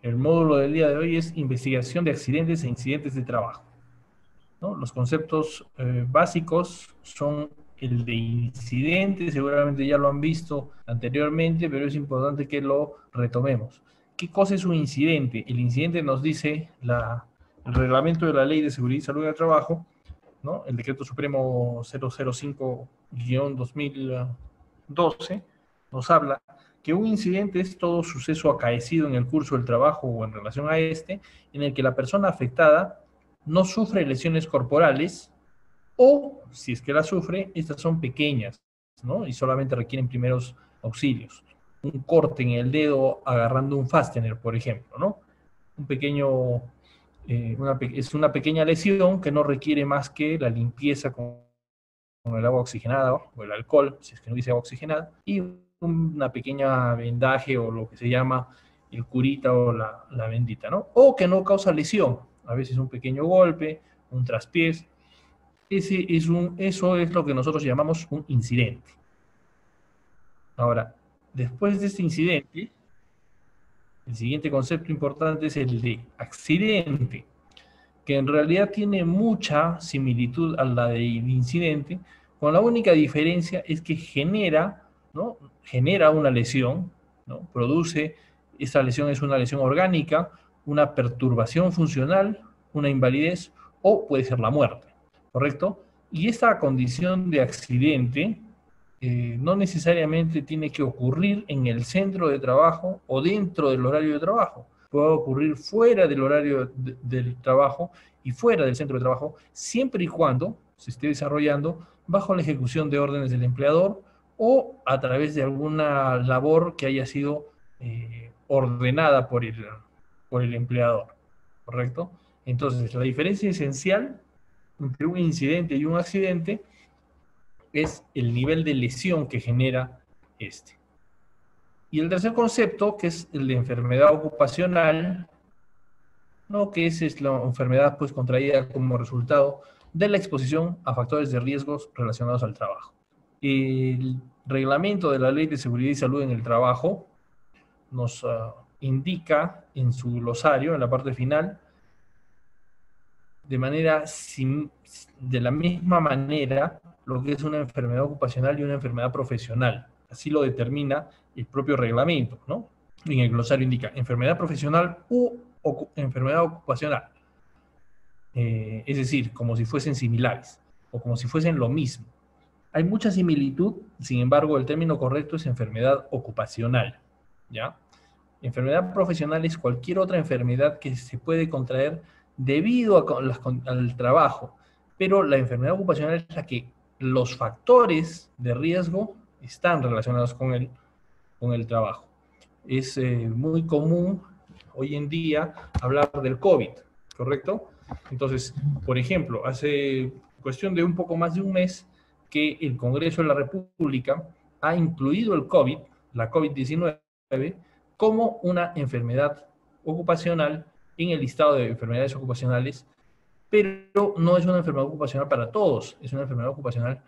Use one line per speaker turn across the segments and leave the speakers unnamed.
El módulo del día de hoy es investigación de accidentes e incidentes de trabajo, ¿no? Los conceptos básicos son el de incidente, seguramente ya lo han visto anteriormente, pero es importante que lo retomemos. ¿Qué cosa es un incidente? El incidente nos dice el reglamento de la Ley de Seguridad y Salud en el Trabajo, ¿no? El Decreto Supremo 005-2012 nos habla que un incidente es todo suceso acaecido en el curso del trabajo o en relación a este, en el que la persona afectada no sufre lesiones corporales o, si es que la sufre, estas son pequeñas, ¿no? Y solamente requieren primeros auxilios. Un corte en el dedo agarrando un fastener, por ejemplo, ¿no? Un pequeño, es una pequeña lesión que no requiere más que la limpieza con el agua oxigenada o el alcohol, si es que no dice agua oxigenada, y una pequeña vendaje o lo que se llama el curita o la bendita, ¿no? O que no causa lesión, a veces un pequeño golpe, un traspiés. Eso es lo que nosotros llamamos un incidente. Ahora, después de este incidente, el siguiente concepto importante es el de accidente, que en realidad tiene mucha similitud a la del incidente, con la única diferencia es que genera, ¿no? Genera una lesión, ¿no? Produce, esta lesión es una lesión orgánica, una perturbación funcional, una invalidez o puede ser la muerte, ¿correcto? Y esta condición de accidente no necesariamente tiene que ocurrir en el centro de trabajo o dentro del horario de trabajo. Puede ocurrir fuera del horario del trabajo y fuera del centro de trabajo, siempre y cuando se esté desarrollando bajo la ejecución de órdenes del empleador o a través de alguna labor que haya sido ordenada por el empleador, ¿correcto? Entonces, la diferencia esencial entre un incidente y un accidente es el nivel de lesión que genera este. Y el tercer concepto, que es el de enfermedad ocupacional, ¿no? Que es la enfermedad pues contraída como resultado de la exposición a factores de riesgos relacionados al trabajo. El reglamento de la Ley de Seguridad y Salud en el Trabajo nos indica en su glosario, en la parte final, de la misma manera lo que es una enfermedad ocupacional y una enfermedad profesional. Así lo determina el propio reglamento, ¿no? En el glosario indica enfermedad profesional u enfermedad ocupacional. Es decir, como si fuesen similares o como si fuesen lo mismo. Hay mucha similitud, sin embargo, el término correcto es enfermedad ocupacional, ¿ya? Enfermedad profesional es cualquier otra enfermedad que se puede contraer debido al trabajo, pero la enfermedad ocupacional es la que los factores de riesgo están relacionados con el trabajo. Es muy común hoy en día hablar del COVID, ¿correcto? Entonces, por ejemplo, hace cuestión de un poco más de un mes que el Congreso de la República ha incluido el COVID, la COVID-19, como una enfermedad ocupacional en el listado de enfermedades ocupacionales, pero no es una enfermedad ocupacional para todos, es una enfermedad ocupacional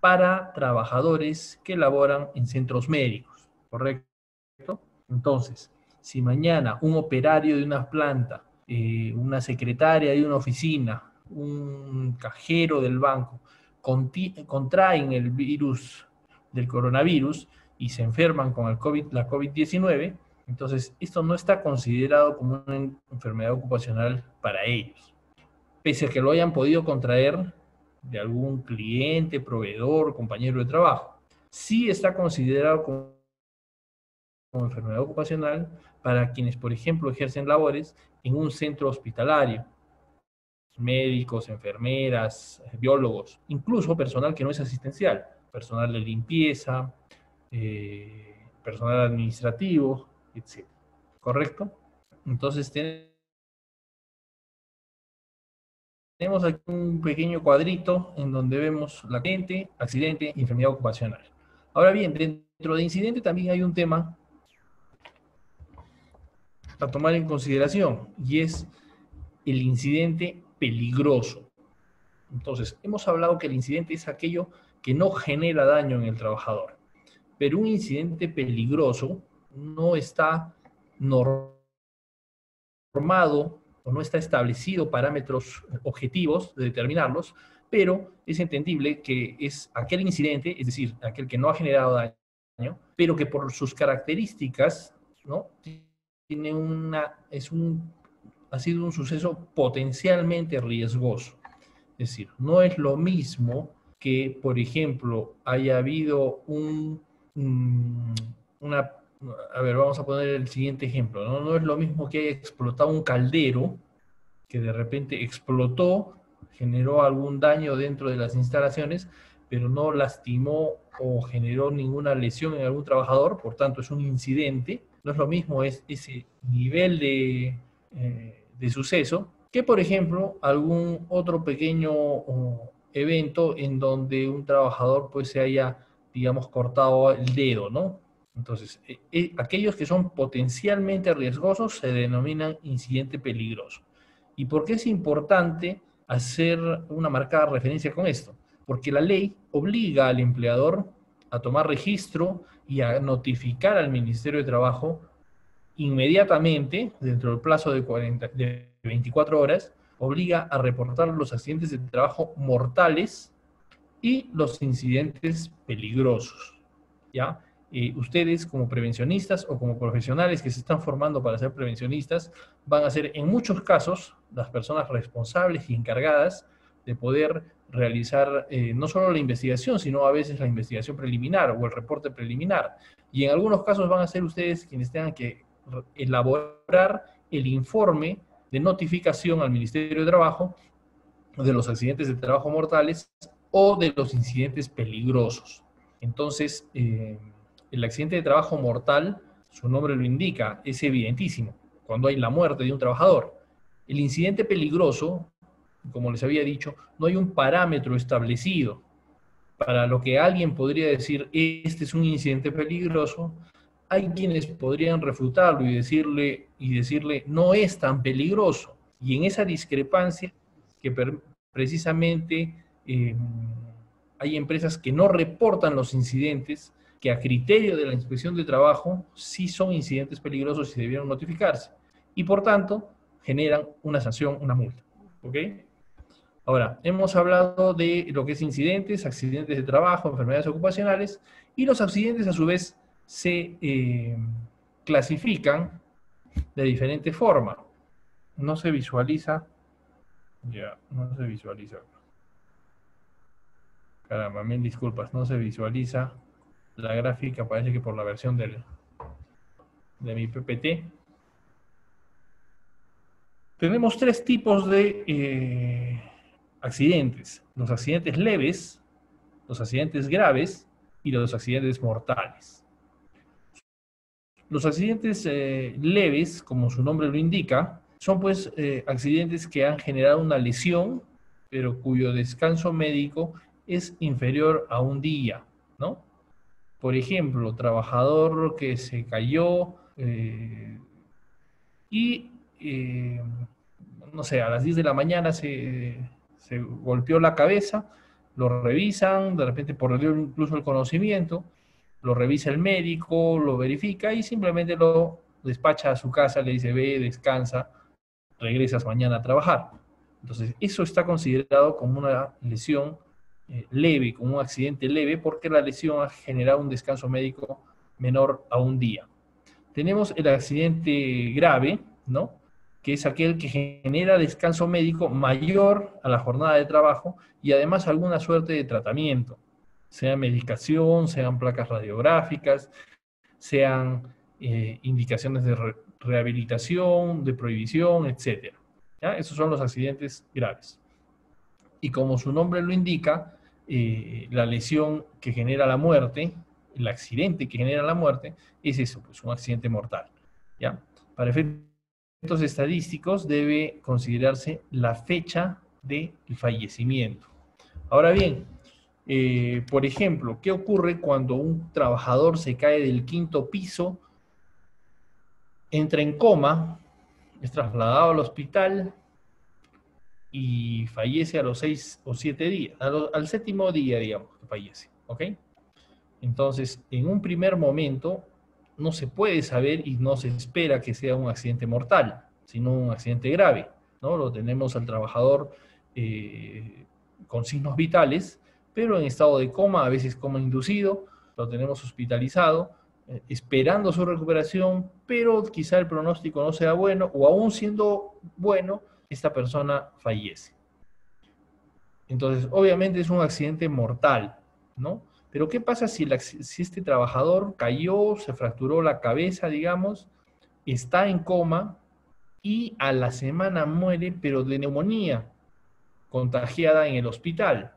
para trabajadores que laboran en centros médicos, ¿correcto? Entonces, si mañana un operario de una planta, una secretaria de una oficina, un cajero del banco, contraen el virus del coronavirus y se enferman con la COVID-19, entonces esto no está considerado como una enfermedad ocupacional para ellos. Pese a que lo hayan podido contraer de algún cliente, proveedor, compañero de trabajo. Sí está considerado como enfermedad ocupacional para quienes, por ejemplo, ejercen labores en un centro hospitalario, médicos, enfermeras, biólogos, incluso personal que no es asistencial, personal de limpieza, personal administrativo, etc. ¿Correcto? Entonces tenemos aquí un pequeño cuadrito en donde vemos la accidente y enfermedad ocupacional. Ahora bien, dentro de incidente también hay un tema a tomar en consideración y es el incidente peligroso. Entonces, hemos hablado que el incidente es aquello que no genera daño en el trabajador, pero un incidente peligroso no está normado o no está establecido parámetros objetivos de determinarlos, pero es entendible que es aquel incidente, es decir, aquel que no ha generado daño, pero que por sus características, ¿no?, ha sido un suceso potencialmente riesgoso. Es decir, no es lo mismo que, por ejemplo, haya habido a ver, vamos a poner el siguiente ejemplo, ¿no? No es lo mismo que haya explotado un caldero, que de repente explotó, generó algún daño dentro de las instalaciones, pero no lastimó o generó ninguna lesión en algún trabajador, por tanto es un incidente. No es lo mismo ese nivel de suceso que, por ejemplo, algún otro pequeño evento en donde un trabajador pues se haya, digamos, cortado el dedo, ¿no? Entonces, aquellos que son potencialmente riesgosos se denominan incidente peligroso. ¿Y por qué es importante hacer una marcada referencia con esto? Porque la ley obliga al empleador a tomar registro y a notificar al Ministerio de Trabajo inmediatamente, dentro del plazo de 24 horas, obliga a reportar los accidentes de trabajo mortales y los incidentes peligrosos, ¿ya? Ustedes como prevencionistas o como profesionales que se están formando para ser prevencionistas van a ser en muchos casos las personas responsables y encargadas de poder realizar no solo la investigación, sino a veces la investigación preliminar o el reporte preliminar. Y en algunos casos van a ser ustedes quienes tengan que elaborar el informe de notificación al Ministerio de Trabajo de los accidentes de trabajo mortales o de los incidentes peligrosos. Entonces, el accidente de trabajo mortal, su nombre lo indica, es evidentísimo, cuando hay la muerte de un trabajador. El incidente peligroso, como les había dicho, no hay un parámetro establecido para lo que alguien podría decir, este es un incidente peligroso. Hay quienes podrían refutarlo y decirle, no es tan peligroso. Y en esa discrepancia que precisamente hay empresas que no reportan los incidentes, que a criterio de la inspección de trabajo sí son incidentes peligrosos y debieron notificarse. Y por tanto, generan una sanción, una multa. ¿Ok? Ahora, hemos hablado de lo que es incidentes, accidentes de trabajo, enfermedades ocupacionales, y los accidentes a su vez se clasifican de diferente forma. No se visualiza. Ya, no se visualiza. Caramba, mil disculpas, no se visualiza la gráfica, parece que por la versión de mi PPT. Tenemos tres tipos de accidentes. Los accidentes leves, los accidentes graves y los accidentes mortales. Los accidentes leves, como su nombre lo indica, son pues accidentes que han generado una lesión, pero cuyo descanso médico es inferior a un día, ¿no? Por ejemplo, trabajador que se cayó no sé, a las 10 de la mañana se golpeó la cabeza, lo revisan, de repente perdió incluso el conocimiento, lo revisa el médico, lo verifica y simplemente lo despacha a su casa, le dice, ve, descansa, regresas mañana a trabajar. Entonces, eso está considerado como una lesión leve, como un accidente leve, porque la lesión ha generado un descanso médico menor a un día. Tenemos el accidente grave, ¿no?, que es aquel que genera descanso médico mayor a la jornada de trabajo y además alguna suerte de tratamiento, sea medicación, sean placas radiográficas, sean indicaciones de rehabilitación, de prohibición, etc. ¿Ya? Esos son los accidentes graves. Y como su nombre lo indica, la lesión que genera la muerte, el accidente que genera la muerte, es eso, pues un accidente mortal. ¿Ya? Para efectos estadísticos debe considerarse la fecha del fallecimiento. Ahora bien, por ejemplo, ¿qué ocurre cuando un trabajador se cae del 5º piso, entra en coma, es trasladado al hospital y fallece a los 6 o 7 días, al 7º día, digamos, que fallece, ¿ok? Entonces, en un primer momento, no se puede saber y no se espera que sea un accidente mortal. sino un accidente grave, ¿no? Lo tenemos al trabajador con signos vitales, pero en estado de coma, a veces coma inducido, lo tenemos hospitalizado, esperando su recuperación, pero quizá el pronóstico no sea bueno, o aún siendo bueno, esta persona fallece. Entonces, obviamente es un accidente mortal, ¿no? Pero ¿qué pasa si este trabajador cayó, se fracturó la cabeza, digamos, está en coma y a la semana muere, pero de neumonía, contagiada en el hospital?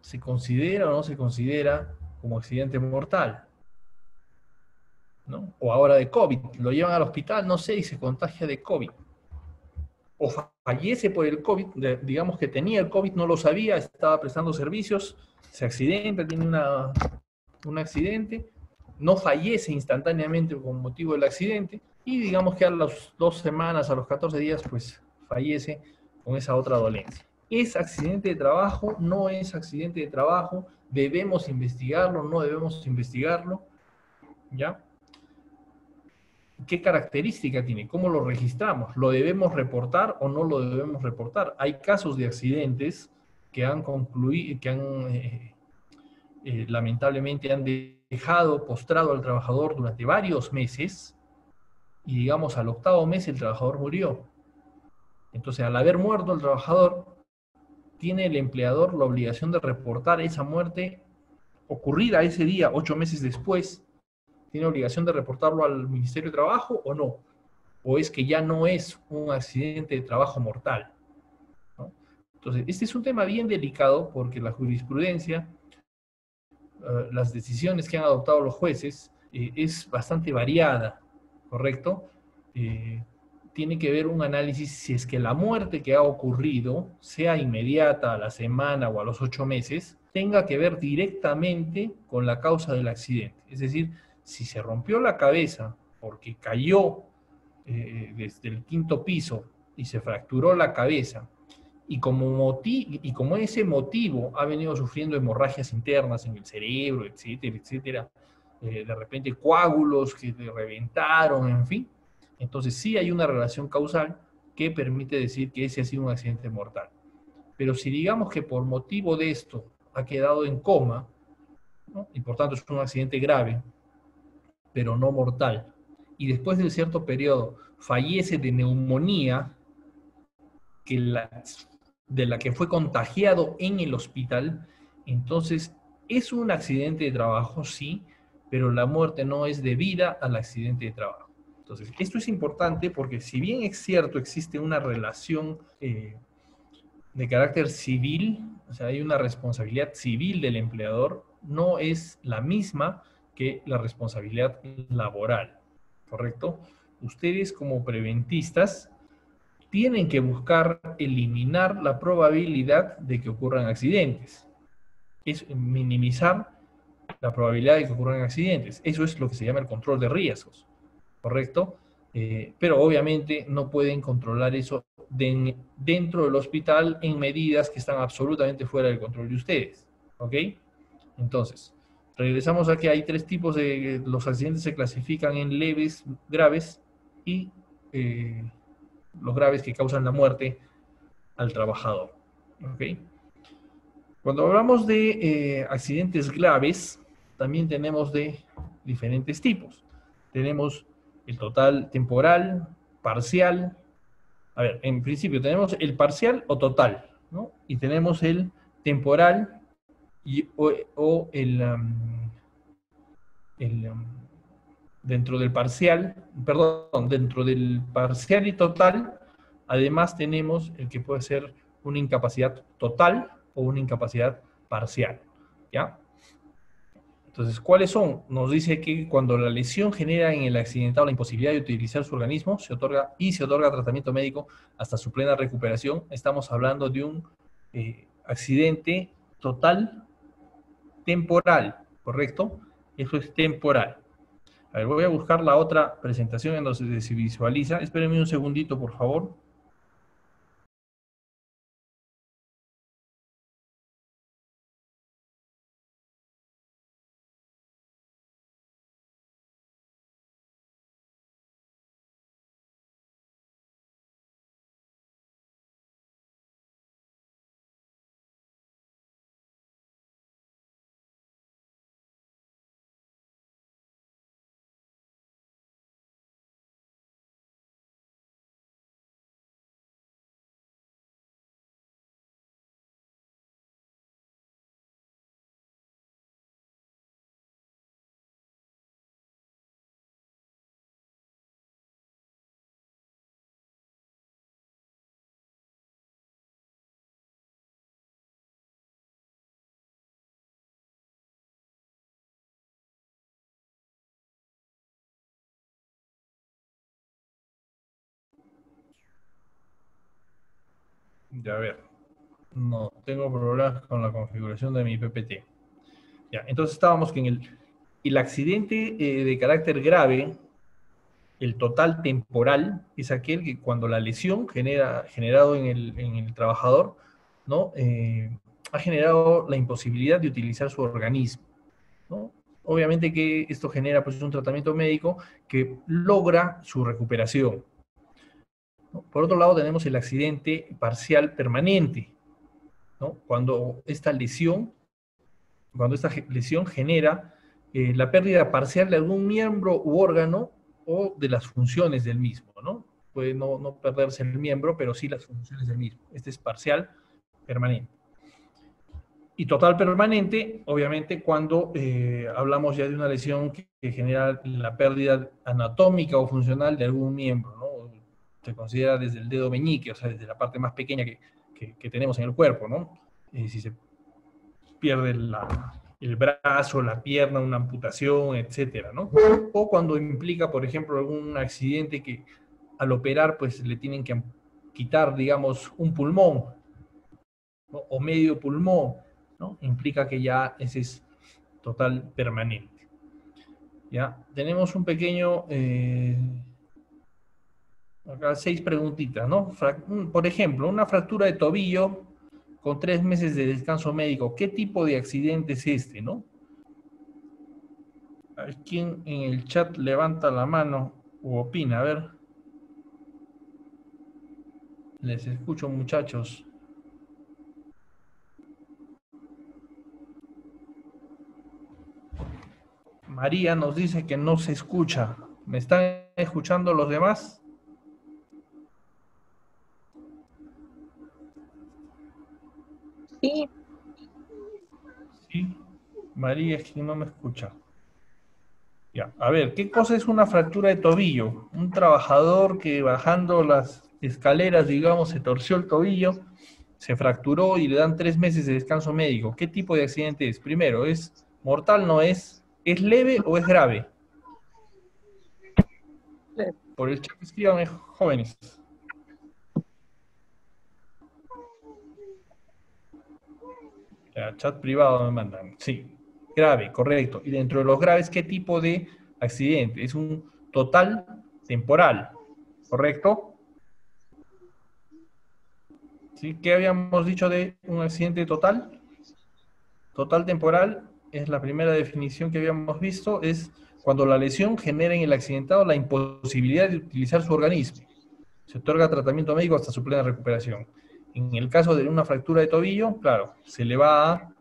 ¿Se considera o no se considera como accidente mortal? ¿No? O ahora de COVID, lo llevan al hospital, no sé, y se contagia de COVID. O fallece por el COVID, digamos que tenía el COVID, no lo sabía, estaba prestando servicios, se accidenta, tiene un accidente, no fallece instantáneamente con motivo del accidente, y digamos que a las 2 semanas, a los 14 días, pues fallece con esa otra dolencia. ¿Es accidente de trabajo? ¿No es accidente de trabajo? ¿Debemos investigarlo? ¿No debemos investigarlo? ¿Ya? ¿Qué característica tiene? ¿Cómo lo registramos? ¿Lo debemos reportar o no lo debemos reportar? Hay casos de accidentes que han concluido, que lamentablemente han dejado postrado al trabajador durante varios meses, y digamos al octavo mes el trabajador murió. Entonces, al haber muerto el trabajador, tiene el empleador la obligación de reportar esa muerte ocurrida ese día, 8 meses después. ¿Tiene obligación de reportarlo al Ministerio de Trabajo o no? ¿O es que ya no es un accidente de trabajo mortal, ¿no? Entonces, este es un tema bien delicado porque la jurisprudencia, las decisiones que han adoptado los jueces, es bastante variada, ¿correcto? Eh, Tiene que ver un análisis si es que la muerte que ha ocurrido, sea inmediata, a la semana o a los 8 meses, tenga que ver directamente con la causa del accidente. Es decir, si se rompió la cabeza porque cayó desde el quinto piso y se fracturó la cabeza, y como ese motivo ha venido sufriendo hemorragias internas en el cerebro, etcétera, etcétera, de repente coágulos que le reventaron, en fin, entonces sí hay una relación causal que permite decir que ese ha sido un accidente mortal. Pero si digamos que por motivo de esto ha quedado en coma, ¿no? Y por tanto es un accidente grave, pero no mortal, y después de cierto periodo fallece de neumonía, que de la que fue contagiado en el hospital, entonces es un accidente de trabajo, sí, pero la muerte no es debida al accidente de trabajo. Entonces, esto es importante porque si bien es cierto, existe una relación de carácter civil, o sea, hay una responsabilidad civil del empleador, no es la misma que la responsabilidad laboral, ¿correcto? Ustedes como preventistas tienen que buscar eliminar la probabilidad de que ocurran accidentes. Es minimizar la probabilidad de que ocurran accidentes. Eso es lo que se llama el control de riesgos, ¿correcto? Pero obviamente no pueden controlar eso dentro del hospital en medidas que están absolutamente fuera del control de ustedes, ¿ok? Entonces, regresamos a que hay tres tipos de... Los accidentes se clasifican en leves, graves y los graves que causan la muerte al trabajador. ¿Okay? Cuando hablamos de accidentes graves, también tenemos de diferentes tipos. Tenemos el total temporal, parcial. A ver, en principio tenemos el parcial o total, ¿no? Y tenemos el temporal o dentro del parcial, perdón, dentro del parcial y total, además tenemos el que puede ser una incapacidad total o una incapacidad parcial, ¿ya? Entonces, ¿cuáles son? Nos dice que cuando la lesión genera en el accidentado la imposibilidad de utilizar su organismo, se otorga tratamiento médico hasta su plena recuperación. Estamos hablando de un accidente total temporal, ¿correcto? Eso es temporal. A ver, voy a buscar la otra presentación en donde se visualiza. Espérenme un segundito, por favor. Ya, a ver. No, tengo problemas con la configuración de mi PPT. Ya, entonces estábamos que en el accidente de carácter grave, el total temporal es aquel que cuando la lesión generado en el trabajador, ¿no? Ha generado la imposibilidad de utilizar su organismo, ¿no? Obviamente que esto genera pues, un tratamiento médico que logra su recuperación, ¿no? Por otro lado, tenemos el accidente parcial permanente, ¿no? Cuando esta lesión genera la pérdida parcial de algún miembro u órgano o de las funciones del mismo, ¿no? Puede no perderse el miembro, pero sí las funciones del mismo. Este es parcial permanente. Y total permanente, obviamente, cuando hablamos ya de una lesión que genera la pérdida anatómica o funcional de algún miembro, ¿no? Se considera desde el dedo meñique, o sea, desde la parte más pequeña que tenemos en el cuerpo, ¿no? Si se pierde el brazo, la pierna, una amputación, etcétera, ¿no? O cuando implica, por ejemplo, algún accidente que al operar, pues le tienen que quitar, digamos, un pulmón, ¿no? O medio pulmón, ¿no? Implica que ya ese es total permanente. Ya, tenemos un pequeño, acá 6 preguntitas, ¿no? Por ejemplo, una fractura de tobillo con 3 meses de descanso médico. ¿Qué tipo de accidente es este, no? A ver, ¿quién en el chat levanta la mano o opina? A ver. Les escucho, muchachos. María nos dice que no se escucha. ¿Me están escuchando los demás?
Sí.
Sí. María es que no me escucha. Ya. A ver, ¿qué cosa es una fractura de tobillo? Un trabajador que bajando las escaleras, digamos, se torció el tobillo, se fracturó y le dan 3 meses de descanso médico. ¿Qué tipo de accidente es? Primero, ¿es mortal? ¿No es? ¿Es leve o es grave? Por el chat escriban, jóvenes. Ya, chat privado me mandan. Sí, grave, correcto. Y dentro de los graves, ¿qué tipo de accidente? Es un total temporal, ¿correcto? ¿Sí? ¿Qué habíamos dicho de un accidente total? Total temporal es la primera definición que habíamos visto, es cuando la lesión genera en el accidentado la imposibilidad de utilizar su organismo. Se otorga tratamiento médico hasta su plena recuperación. En el caso de una fractura de tobillo, claro, se le va a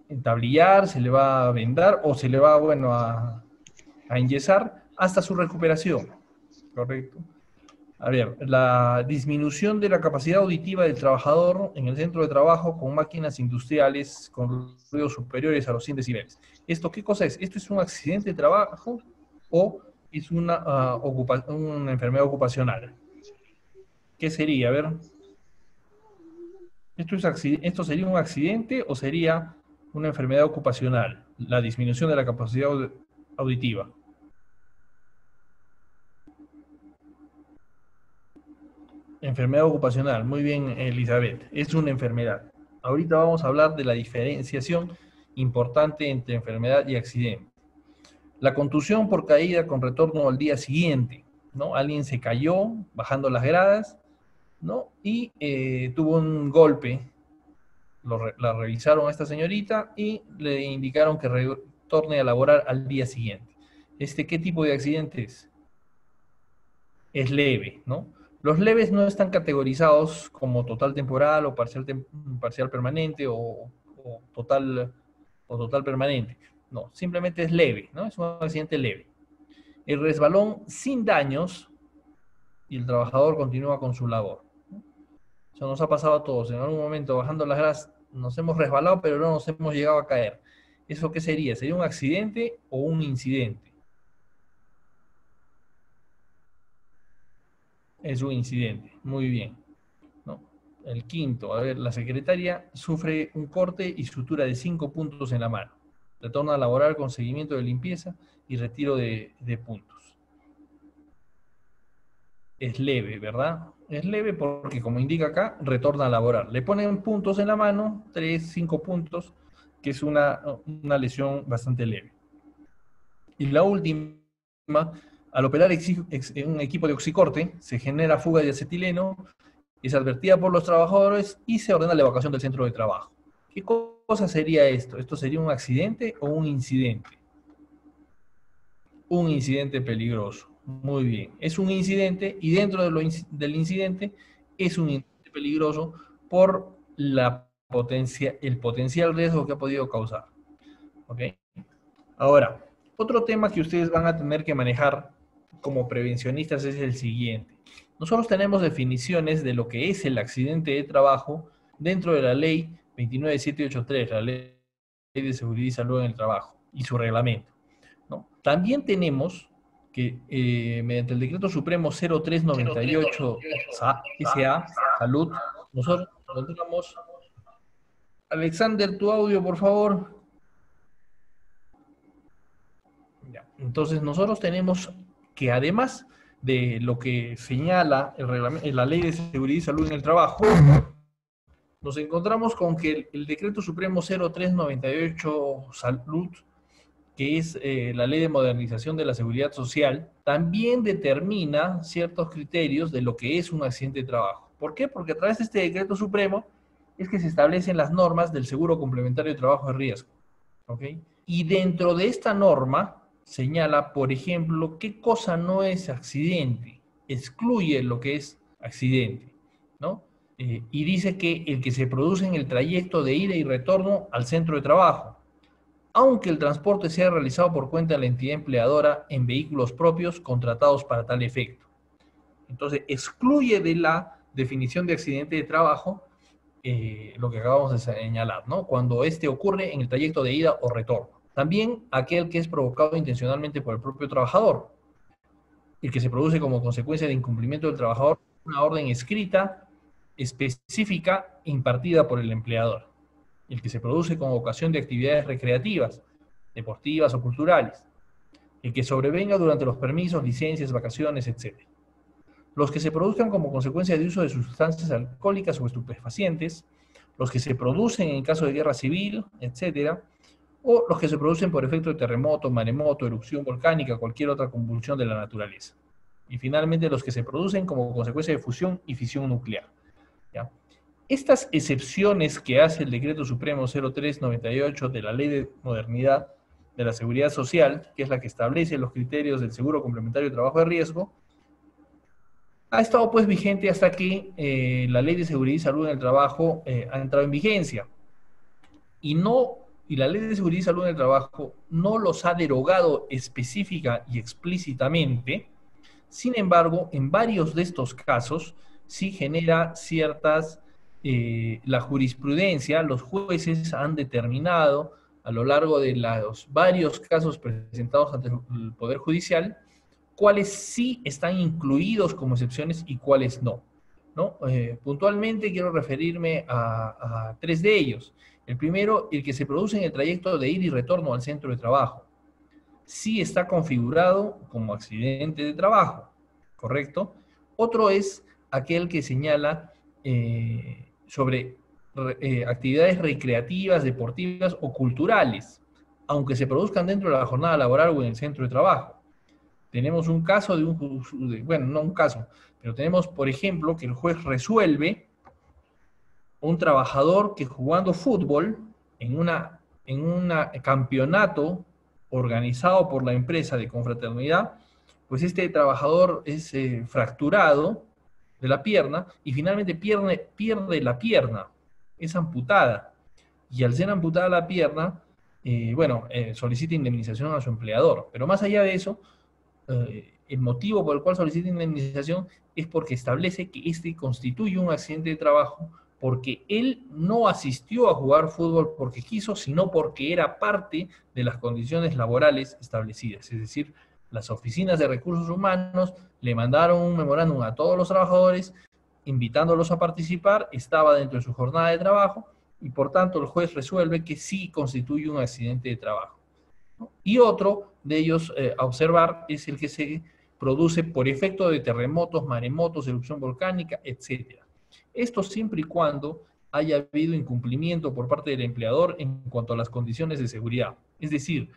entablillar, se le va a vendar o se le va, bueno, a enyesar hasta su recuperación. ¿Correcto? A ver, la disminución de la capacidad auditiva del trabajador en el centro de trabajo con máquinas industriales con ruidos superiores a los 100 decibeles. ¿Esto qué cosa es? ¿Esto es un accidente de trabajo o es una enfermedad ocupacional? ¿Qué sería? A ver, ¿esto sería un accidente o sería una enfermedad ocupacional? La disminución de la capacidad auditiva. Enfermedad ocupacional, muy bien, Elizabeth, es una enfermedad. Ahorita vamos a hablar de la diferenciación importante entre enfermedad y accidente. La contusión por caída con retorno al día siguiente, ¿no? Alguien se cayó bajando las gradas, ¿no? Y tuvo un golpe, la revisaron a esta señorita y le indicaron que retorne a laborar al día siguiente. ¿Qué tipo de accidente es? Es leve, ¿no? Los leves no están categorizados como total temporal o parcial permanente o total permanente. No, simplemente es leve, ¿no? Es un accidente leve. El resbalón sin daños y el trabajador continúa con su labor. Eso nos ha pasado a todos. En algún momento, bajando las gradas, nos hemos resbalado, pero no nos hemos llegado a caer. ¿Eso qué sería? ¿Sería un accidente o un incidente? Es un incidente. Muy bien. ¿No? El quinto, a ver, la secretaria sufre un corte y sutura de 5 puntos en la mano. Retorna a laborar con seguimiento de limpieza y retiro de puntos. es leve, ¿verdad? Es leve porque, como indica acá, retorna a laborar. Le ponen puntos en la mano, 3, 5 puntos, que es una lesión bastante leve. Y la última, al operar en un equipo de oxicorte, se genera fuga de acetileno, es advertida por los trabajadores y se ordena la evacuación del centro de trabajo. ¿Qué cosa sería esto? ¿Esto sería un accidente o un incidente? Un incidente peligroso. Muy bien. Es un incidente y dentro del incidente es un incidente peligroso por el potencial riesgo que ha podido causar. ¿Ok? Ahora, otro tema que ustedes van a tener que manejar como prevencionistas es el siguiente. Nosotros tenemos definiciones de lo que es el accidente de trabajo dentro de la ley 29783, la ley de seguridad y salud en el trabajo y su reglamento, ¿no? También tenemos que mediante el decreto supremo 0398 SA, salud, nosotros encontramos... Alexander, tu audio, por favor. Ya. Entonces, nosotros tenemos que además de lo que señala la Ley de Seguridad y Salud en el Trabajo, nos encontramos con que el Decreto Supremo 0398 Salud, que es la Ley de Modernización de la Seguridad Social, también determina ciertos criterios de lo que es un accidente de trabajo. ¿Por qué? Porque a través de este Decreto Supremo es que se establecen las normas del seguro complementario de trabajo de riesgo. ¿Ok? Y dentro de esta norma señala, por ejemplo, qué cosa no es accidente, excluye lo que es accidente, ¿no? Y dice que el que se produce en el trayecto de ida y retorno al centro de trabajo, aunque el transporte sea realizado por cuenta de la entidad empleadora en vehículos propios contratados para tal efecto. Entonces, excluye de la definición de accidente de trabajo lo que acabamos de señalar, ¿no? Cuando este ocurre en el trayecto de ida o retorno. También aquel que es provocado intencionalmente por el propio trabajador, el que se produce como consecuencia de incumplimiento del trabajador una orden escrita, específica, impartida por el empleador, el que se produce con ocasión de actividades recreativas, deportivas o culturales, el que sobrevenga durante los permisos, licencias, vacaciones, etc. Los que se produzcan como consecuencia de uso de sustancias alcohólicas o estupefacientes, los que se producen en caso de guerra civil, etc., o los que se producen por efecto de terremoto, maremoto, erupción volcánica, cualquier otra convulsión de la naturaleza. Y finalmente los que se producen como consecuencia de fusión y fisión nuclear. ¿Ya? Estas excepciones que hace el Decreto Supremo 0398 de la Ley de Modernidad de la Seguridad Social, que es la que establece los criterios del seguro complementario de trabajo de riesgo, ha estado pues vigente hasta que la Ley de Seguridad y Salud en el Trabajo ha entrado en vigencia. Y la Ley de Seguridad y Salud en el Trabajo no los ha derogado específica y explícitamente. Sin embargo, en varios de estos casos sí genera ciertas, la jurisprudencia, los jueces han determinado a lo largo de los varios casos presentados ante el Poder Judicial, cuáles sí están incluidos como excepciones y cuáles no, ¿no? Puntualmente quiero referirme a tres de ellos. El primero, el que se produce en el trayecto de ida y retorno al centro de trabajo. Sí está configurado como accidente de trabajo, ¿correcto? Otro es aquel que señala sobre actividades recreativas, deportivas o culturales, aunque se produzcan dentro de la jornada laboral o en el centro de trabajo. Tenemos un caso bueno, no un caso, pero tenemos, por ejemplo, que el juez resuelve un trabajador que jugando fútbol en un campeonato organizado por la empresa de confraternidad, pues este trabajador es fracturado de la pierna y finalmente pierde la pierna, es amputada. Y al ser amputada la pierna, solicita indemnización a su empleador. Pero más allá de eso, el motivo por el cual solicita indemnización es porque establece que este constituye un accidente de trabajo porque él no asistió a jugar fútbol porque quiso, sino porque era parte de las condiciones laborales establecidas. Es decir, las oficinas de recursos humanos le mandaron un memorándum a todos los trabajadores invitándolos a participar, estaba dentro de su jornada de trabajo y por tanto el juez resuelve que sí constituye un accidente de trabajo. Y otro de ellos a observar es el que se produce por efecto de terremotos, maremotos, erupción volcánica, etc. Esto siempre y cuando haya habido incumplimiento por parte del empleador en cuanto a las condiciones de seguridad. Es decir,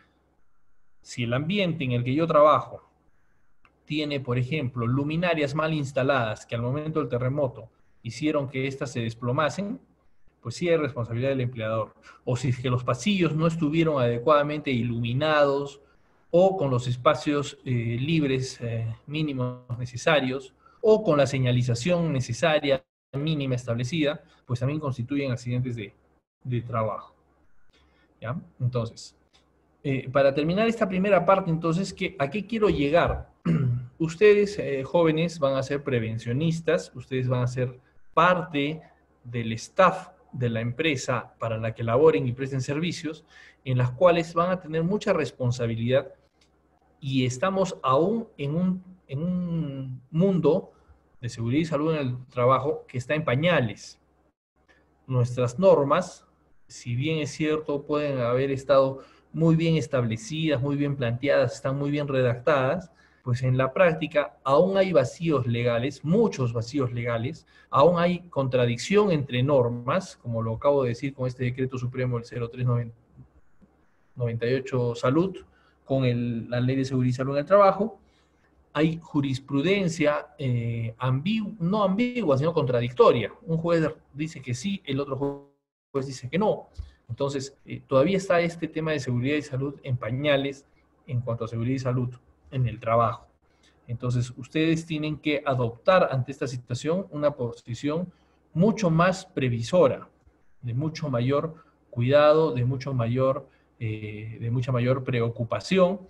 si el ambiente en el que yo trabajo tiene, por ejemplo, luminarias mal instaladas que al momento del terremoto hicieron que éstas se desplomasen, pues sí hay responsabilidad del empleador. O si es que los pasillos no estuvieron adecuadamente iluminados o con los espacios libres mínimos necesarios o con la señalización necesaria mínima establecida, pues también constituyen accidentes de trabajo. ¿Ya? Entonces, para terminar esta primera parte, entonces, ¿a qué quiero llegar? Ustedes, jóvenes, van a ser prevencionistas, ustedes van a ser parte del staff de la empresa para la que laboren y presten servicios, en las cuales van a tener mucha responsabilidad y estamos aún en un mundo de seguridad y salud en el trabajo que está en pañales. Nuestras normas, si bien es cierto, pueden haber estado muy bien establecidas, muy bien planteadas, están muy bien redactadas, pues en la práctica aún hay vacíos legales, muchos vacíos legales, aún hay contradicción entre normas, como lo acabo de decir con este decreto supremo del 0398 Salud, con la Ley de Seguridad y Salud en el Trabajo. Hay jurisprudencia no ambigua, sino contradictoria. Un juez dice que sí, el otro juez dice que no. Entonces, todavía está este tema de seguridad y salud en pañales en cuanto a seguridad y salud en el trabajo. Entonces, ustedes tienen que adoptar ante esta situación una posición mucho más previsora, de mucho mayor cuidado, de mucha mayor preocupación,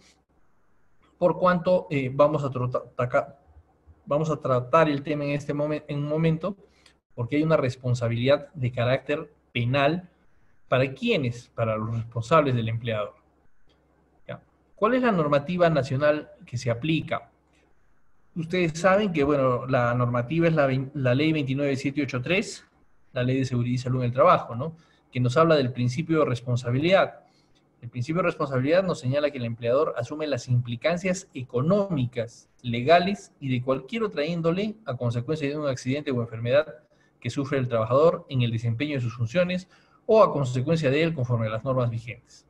por cuanto vamos a tratar el tema en un momento, porque hay una responsabilidad de carácter penal. ¿Para quiénes? Para los responsables del empleador. ¿Ya? ¿Cuál es la normativa nacional que se aplica? Ustedes saben que, bueno, la normativa es la Ley 29783, la Ley de Seguridad y Salud en el Trabajo, ¿no? Que nos habla del principio de responsabilidad. El principio de responsabilidad nos señala que el empleador asume las implicancias económicas, legales y de cualquier otra índole a consecuencia de un accidente o enfermedad que sufre el trabajador en el desempeño de sus funciones o a consecuencia de él conforme a las normas vigentes,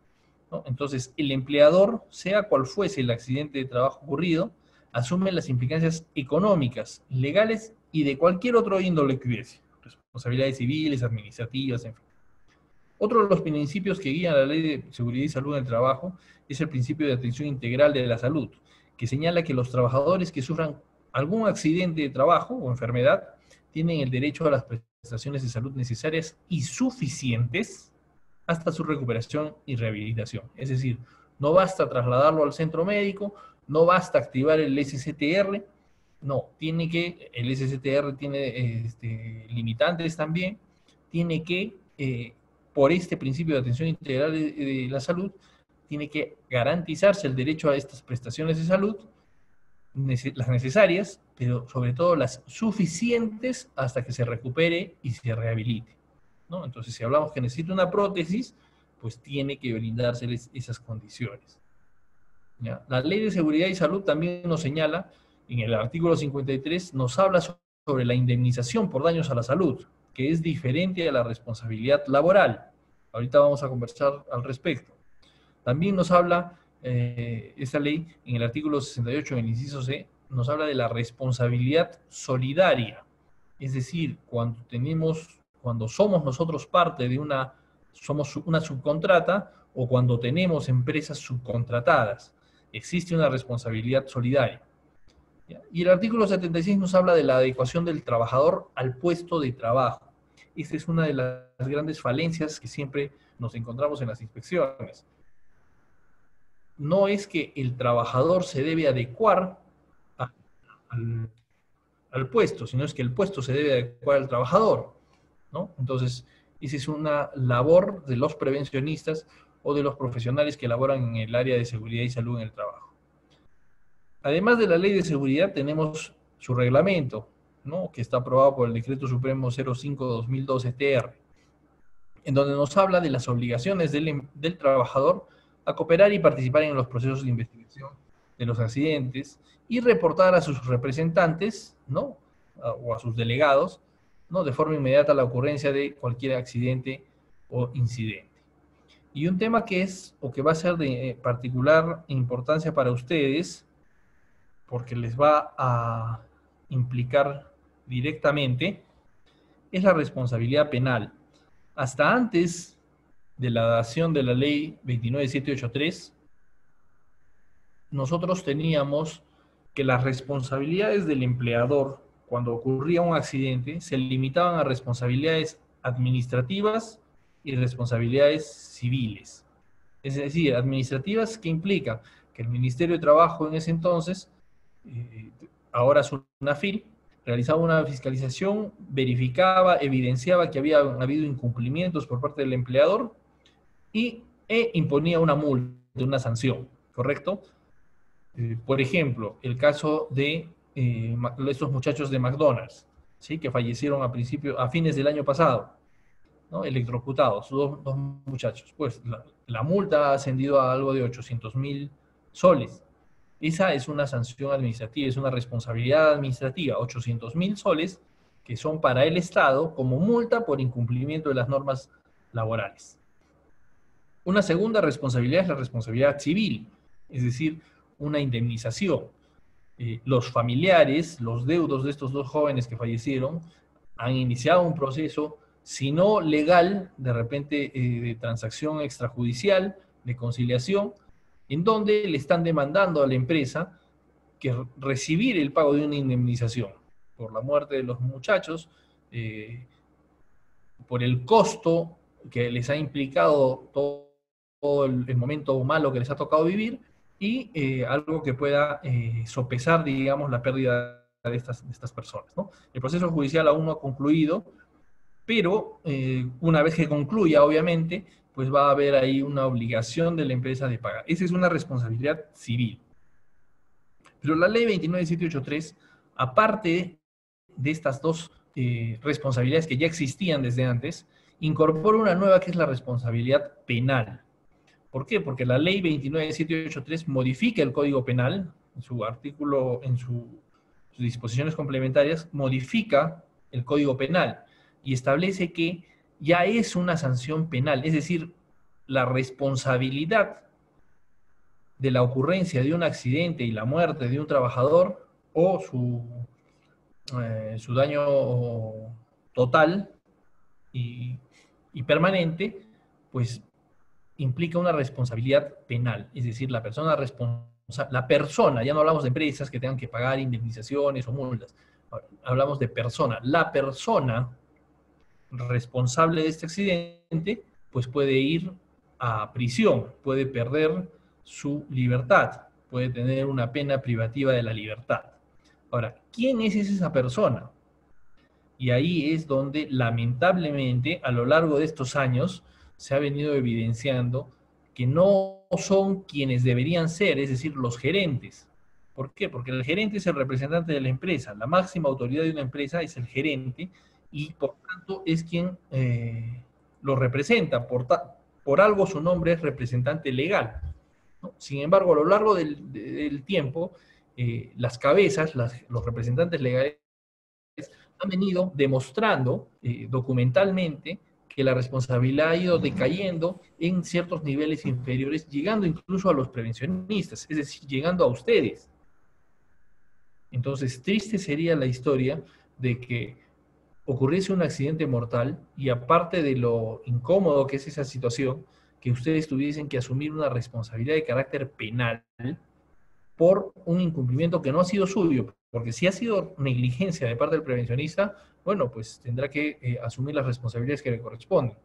¿no? Entonces, el empleador, sea cual fuese el accidente de trabajo ocurrido, asume las implicancias económicas, legales y de cualquier otro índole que hubiese, responsabilidades civiles, administrativas, en fin. Otro de los principios que guían la Ley de Seguridad y Salud en el Trabajo es el principio de atención integral de la salud, que señala que los trabajadores que sufran algún accidente de trabajo o enfermedad tienen el derecho a las prestaciones de salud necesarias y suficientes hasta su recuperación y rehabilitación. Es decir, no basta trasladarlo al centro médico, no basta activar el SSTR, no, el SSTR tiene limitantes también, tiene que, por este principio de atención integral de la salud, tiene que garantizarse el derecho a estas prestaciones de salud, las necesarias, pero sobre todo las suficientes hasta que se recupere y se rehabilite, ¿no? Entonces, si hablamos que necesita una prótesis, pues tiene que brindárseles esas condiciones. ¿Ya? La Ley de Seguridad y Salud también nos señala, en el artículo 53, nos habla sobre la indemnización por daños a la salud, que es diferente a la responsabilidad laboral. Ahorita vamos a conversar al respecto. También nos habla esta ley, en el artículo 68, en el inciso C, nos habla de la responsabilidad solidaria. Es decir, cuando somos nosotros parte de somos una subcontrata o cuando tenemos empresas subcontratadas, existe una responsabilidad solidaria. Y el artículo 76 nos habla de la adecuación del trabajador al puesto de trabajo. Esta es una de las grandes falencias que siempre nos encontramos en las inspecciones. No es que el trabajador se debe adecuar al puesto, sino es que el puesto se debe adecuar al trabajador, ¿no? Entonces, esa es una labor de los prevencionistas o de los profesionales que laboran en el área de seguridad y salud en el trabajo. Además de la Ley de Seguridad, tenemos su reglamento, ¿no? Que está aprobado por el Decreto Supremo 05/2012-TR, en donde nos habla de las obligaciones del trabajador a cooperar y participar en los procesos de investigación de los accidentes y reportar a sus representantes, ¿no? O a sus delegados, ¿no? De forma inmediata la ocurrencia de cualquier accidente o incidente. Y un tema que es, o que va a ser de particular importancia para ustedes, porque les va a implicar directamente, es la responsabilidad penal. Hasta antes de la dación de la ley 29783, nosotros teníamos que las responsabilidades del empleador cuando ocurría un accidente se limitaban a responsabilidades administrativas y responsabilidades civiles. Es decir, administrativas, ¿qué implica? Que el Ministerio de Trabajo en ese entonces, ahora SUNAFIL, realizaba una fiscalización, verificaba, evidenciaba que había habido incumplimientos por parte del empleador e imponía una multa, una sanción, ¿correcto? Por ejemplo, el caso de estos muchachos de McDonald's, ¿sí? Que fallecieron a fines del año pasado, ¿no? Electrocutados, dos muchachos. Pues la multa ha ascendido a algo de 800.000 soles. Esa es una sanción administrativa, es una responsabilidad administrativa, 800.000 soles, que son para el Estado como multa por incumplimiento de las normas laborales. Una segunda responsabilidad es la responsabilidad civil, es decir, una indemnización. Los familiares, los deudos de estos dos jóvenes que fallecieron, han iniciado un proceso, si no legal, de repente de transacción extrajudicial, de conciliación, en donde le están demandando a la empresa que recibir el pago de una indemnización por la muerte de los muchachos, por el costo que les ha implicado todo el momento malo que les ha tocado vivir, y algo que pueda sopesar, digamos, la pérdida de estas personas, ¿no? El proceso judicial aún no ha concluido, pero una vez que concluya, obviamente, pues va a haber ahí una obligación de la empresa de pagar. Esa es una responsabilidad civil. Pero la ley 29783, aparte de estas dos responsabilidades que ya existían desde antes, incorpora una nueva que es la responsabilidad penal. ¿Por qué? Porque la ley 29783 modifica el Código Penal, en su artículo, en sus disposiciones complementarias, modifica el Código Penal y establece que ya es una sanción penal, es decir, la responsabilidad de la ocurrencia de un accidente y la muerte de un trabajador o su daño total y permanente, pues implica una responsabilidad penal, es decir, la persona, ya no hablamos de empresas que tengan que pagar indemnizaciones o multas, hablamos de persona. La persona responsable de este accidente, pues puede ir a prisión, puede perder su libertad, puede tener una pena privativa de la libertad. Ahora, ¿quién es esa persona? Y ahí es donde, lamentablemente, a lo largo de estos años, se ha venido evidenciando que no son quienes deberían ser, es decir, los gerentes. ¿Por qué? Porque el gerente es el representante de la empresa. La máxima autoridad de una empresa es el gerente y, por tanto, es quien lo representa. Por algo su nombre es representante legal, ¿no? Sin embargo, a lo largo del tiempo, las cabezas, los representantes legales, han venido demostrando documentalmente que la responsabilidad ha ido decayendo en ciertos niveles inferiores, llegando incluso a los prevencionistas, es decir, llegando a ustedes. Entonces, triste sería la historia de que ocurriese un accidente mortal y, aparte de lo incómodo que es esa situación, que ustedes tuviesen que asumir una responsabilidad de carácter penal por un incumplimiento que no ha sido suyo, porque si ha sido negligencia de parte del prevencionista, bueno, pues tendrá que asumir las responsabilidades que le corresponden.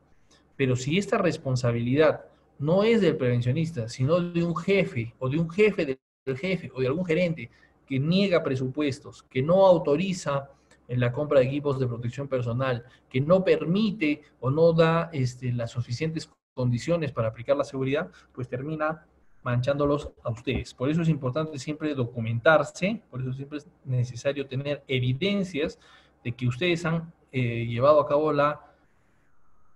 Pero si esta responsabilidad no es del prevencionista, sino de un jefe, o de un jefe del jefe, o de algún gerente que niega presupuestos, que no autoriza en la compra de equipos de protección personal, que no permite o no da las suficientes condiciones para aplicar la seguridad, pues termina manchándolos a ustedes. Por eso es importante siempre documentarse, por eso siempre es necesario tener evidencias de que ustedes han llevado a cabo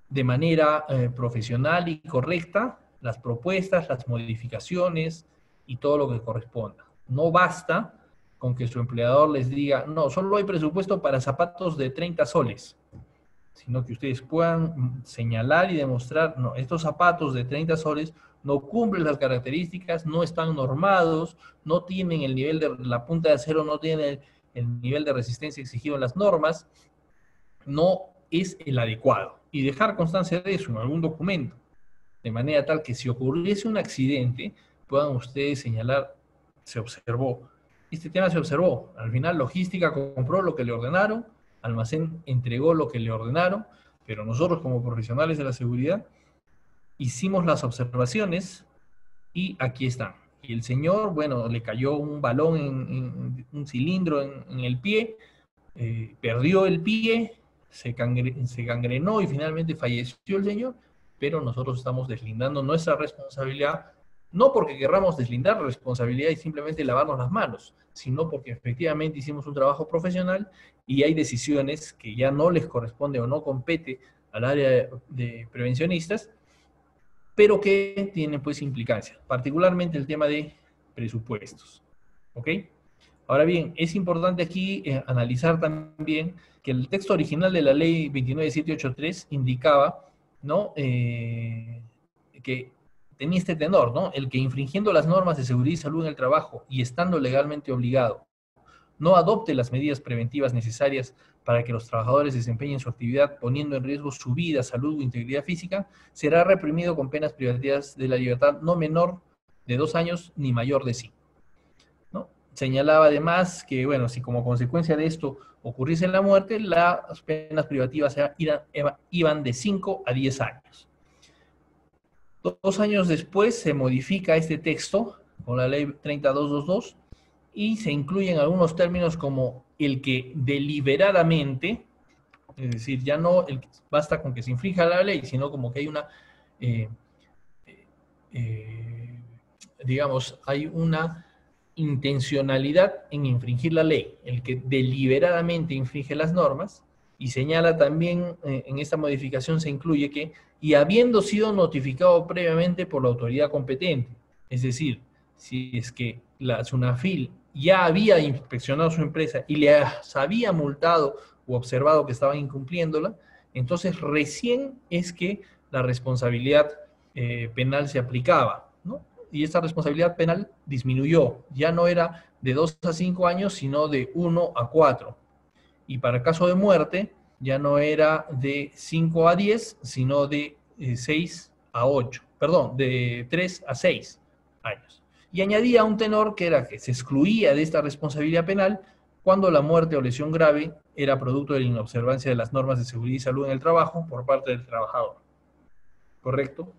de manera profesional y correcta las propuestas, las modificaciones y todo lo que corresponda. No basta con que su empleador les diga, no, solo hay presupuesto para zapatos de 30 soles, sino que ustedes puedan señalar y demostrar, no, estos zapatos de 30 soles no cumplen las características, no están normados, no tienen el nivel de la punta de acero, no tienen el nivel de resistencia exigido en las normas, no es el adecuado. Y dejar constancia de eso en algún documento, de manera tal que si ocurriese un accidente, puedan ustedes señalar, se observó. Este tema se observó. Al final, logística compró lo que le ordenaron, almacén entregó lo que le ordenaron, pero nosotros como profesionales de la seguridad hicimos las observaciones y aquí están. Y el señor, bueno, le cayó un balón en un cilindro en el pie, perdió el pie, se gangrenó y finalmente falleció el señor, pero nosotros estamos deslindando nuestra responsabilidad, no porque querramos deslindar la responsabilidad y simplemente lavarnos las manos, sino porque efectivamente hicimos un trabajo profesional y hay decisiones que ya no les corresponde o no compete al área de prevencionistas, pero que tienen pues implicancias, particularmente el tema de presupuestos. ¿Ok? Ahora bien, es importante aquí analizar también que el texto original de la ley 29783 indicaba, ¿no? Que tenía este tenor, ¿no? El que infringiendo las normas de seguridad y salud en el trabajo y estando legalmente obligado, no adopte las medidas preventivas necesarias para que los trabajadores desempeñen su actividad poniendo en riesgo su vida, salud o integridad física, será reprimido con penas privativas de la libertad no menor de 2 años ni mayor de 5. ¿No? Señalaba además que, bueno, si como consecuencia de esto ocurriese la muerte, las penas privativas iban de 5 a 10 años. 2 años después se modifica este texto con la ley 30222 y se incluyen algunos términos como el que deliberadamente, es decir, ya no basta con que se infrinja la ley, sino como que hay una, digamos, hay una intencionalidad en infringir la ley, el que deliberadamente infringe las normas, y señala también, en esta modificación se incluye que, y habiendo sido notificado previamente por la autoridad competente, es decir, si es que la SUNAFIL ya había inspeccionado su empresa y le había multado o observado que estaban incumpliéndola, entonces recién es que la responsabilidad penal se aplicaba, ¿no? Y esta responsabilidad penal disminuyó, ya no era de 2 a 5 años, sino de 1 a 4. Y para caso de muerte, ya no era de 5 a 10, sino de 6 a 8, perdón, de 3 a 6 años. Y añadía un tenor que era que se excluía de esta responsabilidad penal cuando la muerte o lesión grave era producto de la inobservancia de las normas de seguridad y salud en el trabajo por parte del trabajador. ¿Correcto?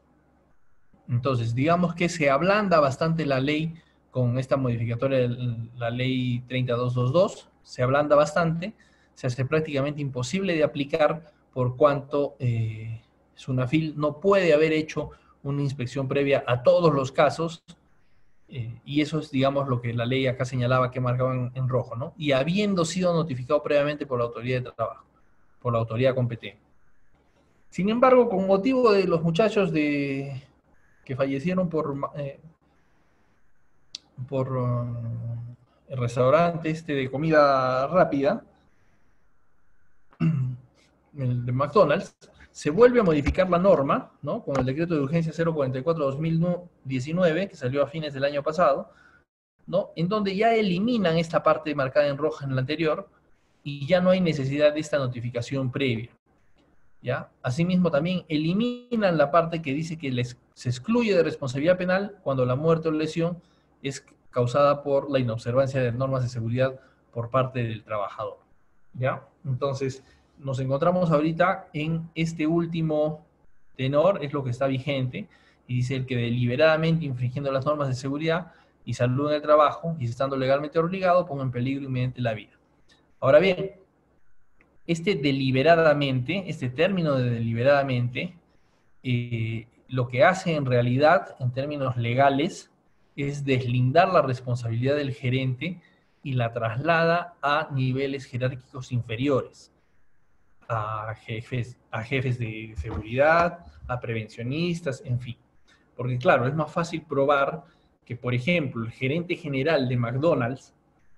Entonces, digamos que se ablanda bastante la ley con esta modificatoria de la ley 30222, se ablanda bastante, se hace prácticamente imposible de aplicar por cuanto SUNAFIL no puede haber hecho una inspección previa a todos los casos, y eso es, digamos, lo que la ley acá señalaba que marcaban en rojo, ¿no? Y habiendo sido notificado previamente por la autoridad de trabajo, por la autoridad competente. Sin embargo, con motivo de los muchachos que fallecieron por el restaurante de comida rápida, el de McDonald's, se vuelve a modificar la norma, ¿no? Con el decreto de urgencia 044-2019, que salió a fines del año pasado, ¿no? En donde ya eliminan esta parte marcada en roja en el anterior y ya no hay necesidad de esta notificación previa, ¿ya? Asimismo, también eliminan la parte que dice que se excluye de responsabilidad penal cuando la muerte o lesión es causada por la inobservancia de normas de seguridad por parte del trabajador, ¿ya? Entonces, nos encontramos ahorita en este último tenor, es lo que está vigente, y dice el que deliberadamente infringiendo las normas de seguridad y salud en el trabajo, y estando legalmente obligado, ponga en peligro inminente la vida. Ahora bien, este deliberadamente, este término de deliberadamente, lo que hace en realidad, en términos legales, es deslindar la responsabilidad del gerente y la traslada a niveles jerárquicos inferiores, a jefes de seguridad, a prevencionistas, en fin. Porque claro, es más fácil probar que, por ejemplo, el gerente general de McDonald's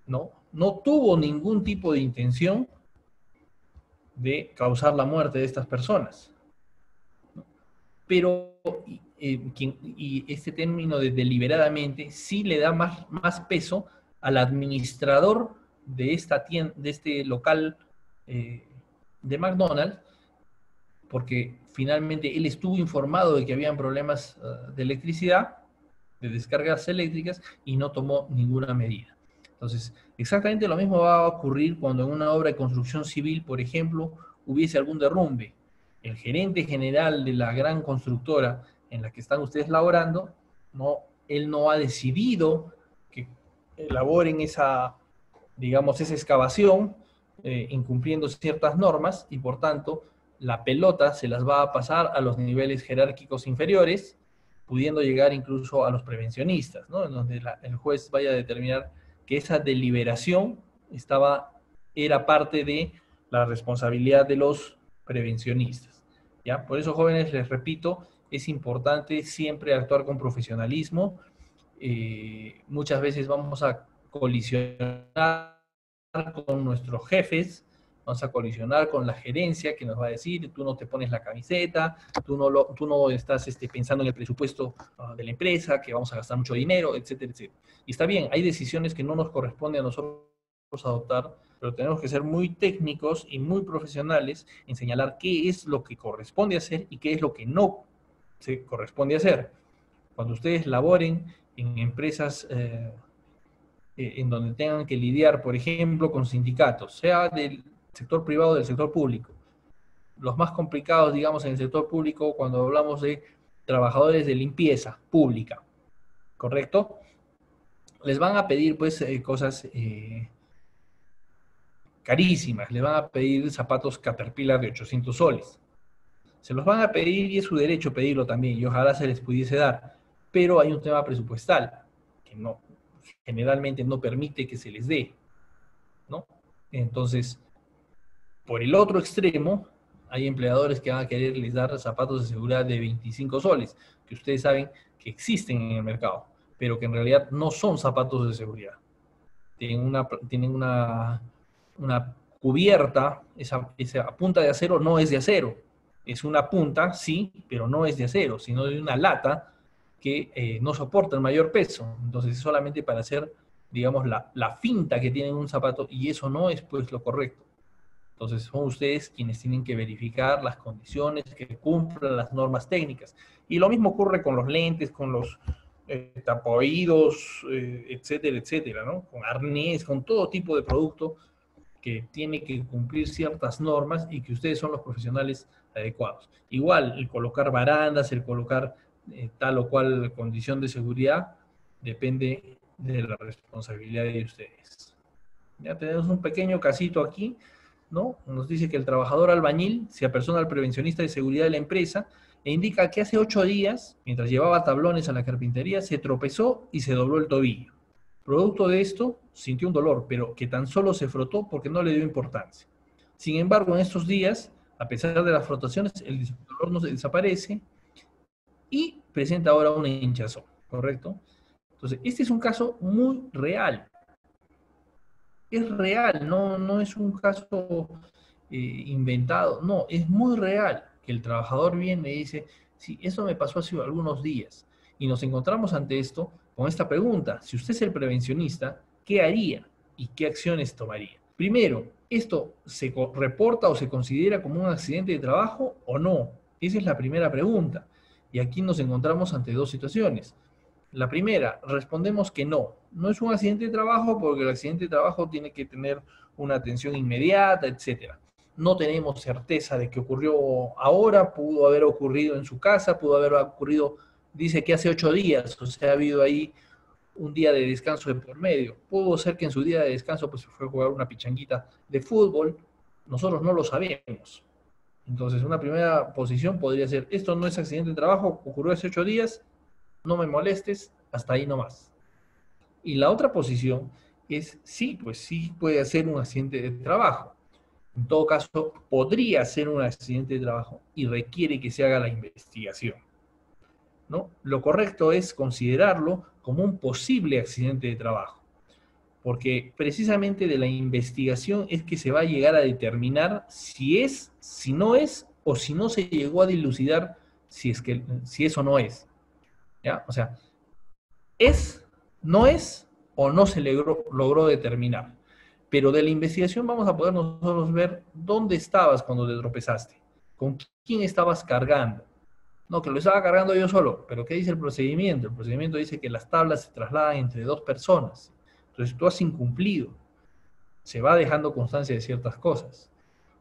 no tuvo ningún tipo de intención de causar la muerte de estas personas. Pero, y este término de deliberadamente sí le da más peso al administrador de esta tienda, de este local de McDonald's, porque finalmente él estuvo informado de que habían problemas de electricidad, de descargas eléctricas, y no tomó ninguna medida. Entonces, exactamente lo mismo va a ocurrir cuando en una obra de construcción civil, por ejemplo, hubiese algún derrumbe. El gerente general de la gran constructora en la que están ustedes laborando, él no ha decidido que elaboren esa, digamos, esa excavación, incumpliendo ciertas normas, y por tanto, la pelota se las va a pasar a los niveles jerárquicos inferiores, pudiendo llegar incluso a los prevencionistas, ¿no? En donde el juez vaya a determinar que esa deliberación era parte de la responsabilidad de los prevencionistas, ¿ya? Por eso, jóvenes, les repito, es importante siempre actuar con profesionalismo. Muchas veces vamos a colisionar con nuestros jefes, vamos a colisionar con la gerencia que nos va a decir, tú no te pones la camiseta, tú no estás pensando en el presupuesto de la empresa, que vamos a gastar mucho dinero, etcétera, etcétera. Y está bien, hay decisiones que no nos corresponde a nosotros adoptar, pero tenemos que ser muy técnicos y muy profesionales en señalar qué es lo que corresponde hacer y qué es lo que no se corresponde hacer. Cuando ustedes laboren en empresas en donde tengan que lidiar, por ejemplo, con sindicatos, sea del sector privado o del sector público. Los más complicados, digamos, en el sector público, cuando hablamos de trabajadores de limpieza pública, ¿correcto? Les van a pedir, pues, cosas carísimas. Les van a pedir zapatos Caterpillar de 800 soles. Se los van a pedir y es su derecho pedirlo también, y ojalá se les pudiese dar. Pero hay un tema presupuestal que generalmente no permite que se les dé, ¿no? Entonces, por el otro extremo, hay empleadores que van a quererles dar zapatos de seguridad de 25 soles, que ustedes saben que existen en el mercado, pero que en realidad no son zapatos de seguridad. Tienen una cubierta, esa punta de acero no es de acero. Es una punta, sí, pero no es de acero, sino de una lata que no soporta el mayor peso. Entonces es solamente para hacer, digamos, la finta que tiene un zapato, y eso no es, pues, lo correcto. Entonces son ustedes quienes tienen que verificar las condiciones, que cumplan las normas técnicas. Y lo mismo ocurre con los lentes, con los tapaoídos, etcétera, etcétera, ¿no? Con arnés, con todo tipo de producto que tiene que cumplir ciertas normas y que ustedes son los profesionales adecuados. Igual, el colocar barandas, el colocar tal o cual condición de seguridad, depende de la responsabilidad de ustedes. Ya tenemos un pequeño casito aquí, ¿no? Nos dice que el trabajador albañil se apersona al prevencionista de seguridad de la empresa e indica que hace 8 días, mientras llevaba tablones a la carpintería, se tropezó y se dobló el tobillo. Producto de esto, sintió un dolor, pero que tan solo se frotó porque no le dio importancia. Sin embargo, en estos días, a pesar de las frotaciones, el dolor no se desaparece y presenta ahora una hinchazón, ¿correcto? Entonces, este es un caso muy real. Es real, no es un caso inventado, no, es muy real que el trabajador viene y dice, sí, eso me pasó hace algunos días. Y nos encontramos ante esto con esta pregunta: si usted es el prevencionista, ¿qué haría y qué acciones tomaría? Primero, ¿esto se reporta o se considera como un accidente de trabajo o no? Esa es la primera pregunta. Y aquí nos encontramos ante dos situaciones. La primera, respondemos que no es un accidente de trabajo, porque el accidente de trabajo tiene que tener una atención inmediata, etc. No tenemos certeza de que ocurrió ahora, pudo haber ocurrido en su casa, pudo haber ocurrido, dice que hace 8 días, o sea, ha habido ahí un día de descanso de por medio. Pudo ser que en su día de descanso pues fue a jugar una pichanguita de fútbol, nosotros no lo sabemos. Entonces, una primera posición podría ser: esto no es accidente de trabajo, ocurrió hace 8 días, no me molestes, hasta ahí nomás. Y la otra posición es: sí, pues sí puede ser un accidente de trabajo. En todo caso, podría ser un accidente de trabajo y requiere que se haga la investigación. ¿no? Lo correcto es considerarlo como un posible accidente de trabajo, porque precisamente de la investigación es que se va a llegar a determinar si es, si no es, o si no se llegó a dilucidar si eso no es, ¿ya? O sea, es, no es, o no se logró determinar. Pero de la investigación vamos a poder nosotros ver dónde estabas cuando te tropezaste, con quién estabas cargando. No, que lo estaba cargando yo solo, pero ¿qué dice el procedimiento? El procedimiento dice que las tablas se trasladan entre dos personas. Entonces tú has incumplido. Se va dejando constancia de ciertas cosas.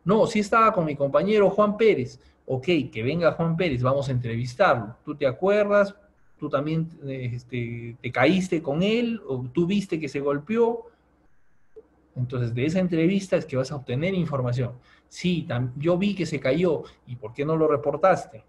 No, sí estaba con mi compañero Juan Pérez. Ok, que venga Juan Pérez, vamos a entrevistarlo. ¿Tú te acuerdas? ¿Tú también te caíste con él? ¿O tú viste que se golpeó? Entonces, de esa entrevista es que vas a obtener información. Sí, yo vi que se cayó. ¿Y por qué no lo reportaste?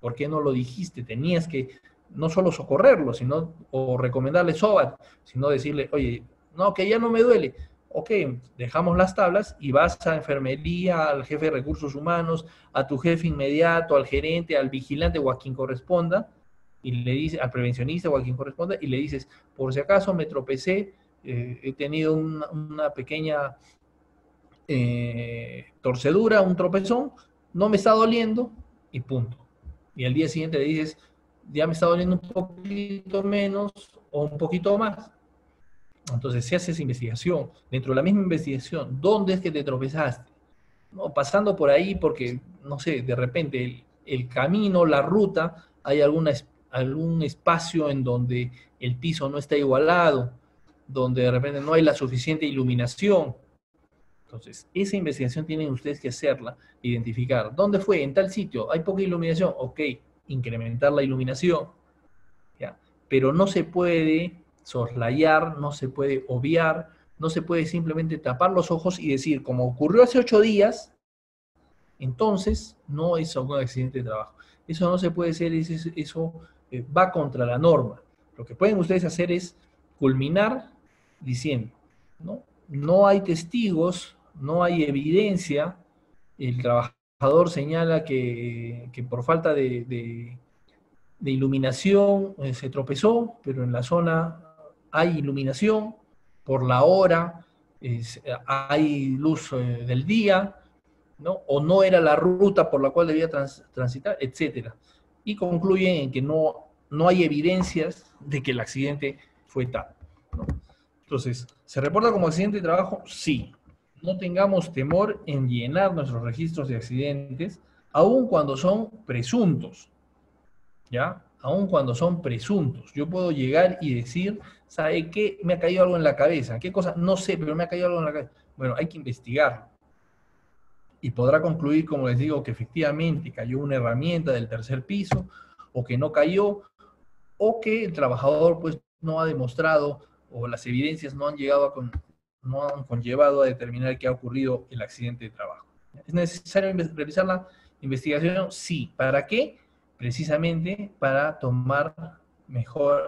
¿Por qué no lo dijiste? Tenías que no solo socorrerlo, sino, o recomendarle SOAT, sino decirle, oye, no, que ya no me duele. Ok, dejamos las tablas y vas a enfermería, al jefe de recursos humanos, a tu jefe inmediato, al gerente, al vigilante o a quien corresponda, y le dices, al prevencionista o a quien corresponda, y le dices, por si acaso me tropecé, he tenido una pequeña torcedura, un tropezón, no me está doliendo, y punto. Y al día siguiente le dices, ya me está doliendo un poquito menos o un poquito más. Entonces se hace esa investigación. Dentro de la misma investigación, ¿dónde es que te tropezaste? No, pasando por ahí porque, no sé, de repente el camino, la ruta, hay algún espacio en donde el piso no está igualado, donde de repente no hay la suficiente iluminación. Entonces, esa investigación tienen ustedes que hacerla, identificar. ¿Dónde fue? En tal sitio. Hay poca iluminación. Ok, incrementar la iluminación. ¿Ya? Pero no se puede soslayar, no se puede obviar, no se puede simplemente tapar los ojos y decir, como ocurrió hace 8 días, entonces no es un accidente de trabajo. Eso no se puede hacer, eso va contra la norma. Lo que pueden ustedes hacer es culminar diciendo, ¿no? No hay testigos, no hay evidencia, el trabajador señala que por falta de iluminación se tropezó, pero en la zona hay iluminación, por la hora hay luz del día, ¿no? O no era la ruta por la cual debía transitar, etcétera. Y concluyen en que no hay evidencias de que el accidente fue tal, ¿no? Entonces, ¿se reporta como accidente de trabajo? Sí. No tengamos temor en llenar nuestros registros de accidentes, aun cuando son presuntos, ¿ya? Aun cuando son presuntos. Yo puedo llegar y decir, ¿sabe qué? Me ha caído algo en la cabeza. ¿Qué cosa? No sé, pero me ha caído algo en la cabeza. Bueno, hay que investigarlo. Y podrá concluir, como les digo, que efectivamente cayó una herramienta del tercer piso, o que no cayó, o que el trabajador pues no ha demostrado, o las evidencias no han no han conllevado a determinar que ha ocurrido el accidente de trabajo. ¿Es necesario realizar la investigación? Sí. ¿Para qué? Precisamente para tomar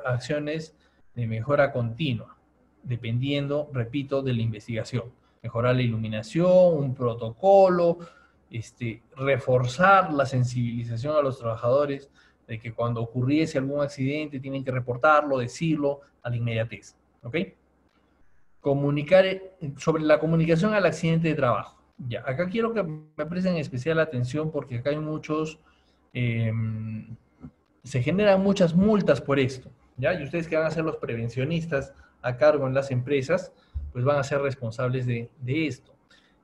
acciones de mejora continua, dependiendo, repito, de la investigación. Mejorar la iluminación, un protocolo, reforzar la sensibilización a los trabajadores de que cuando ocurriese algún accidente tienen que reportarlo, decirlo a la inmediatez. ¿Ok? Comunicar sobre la comunicación al accidente de trabajo. Ya, acá quiero que me presten especial atención porque acá hay se generan muchas multas por esto, ¿ya? Y ustedes que van a ser los prevencionistas a cargo en las empresas, pues van a ser responsables de esto.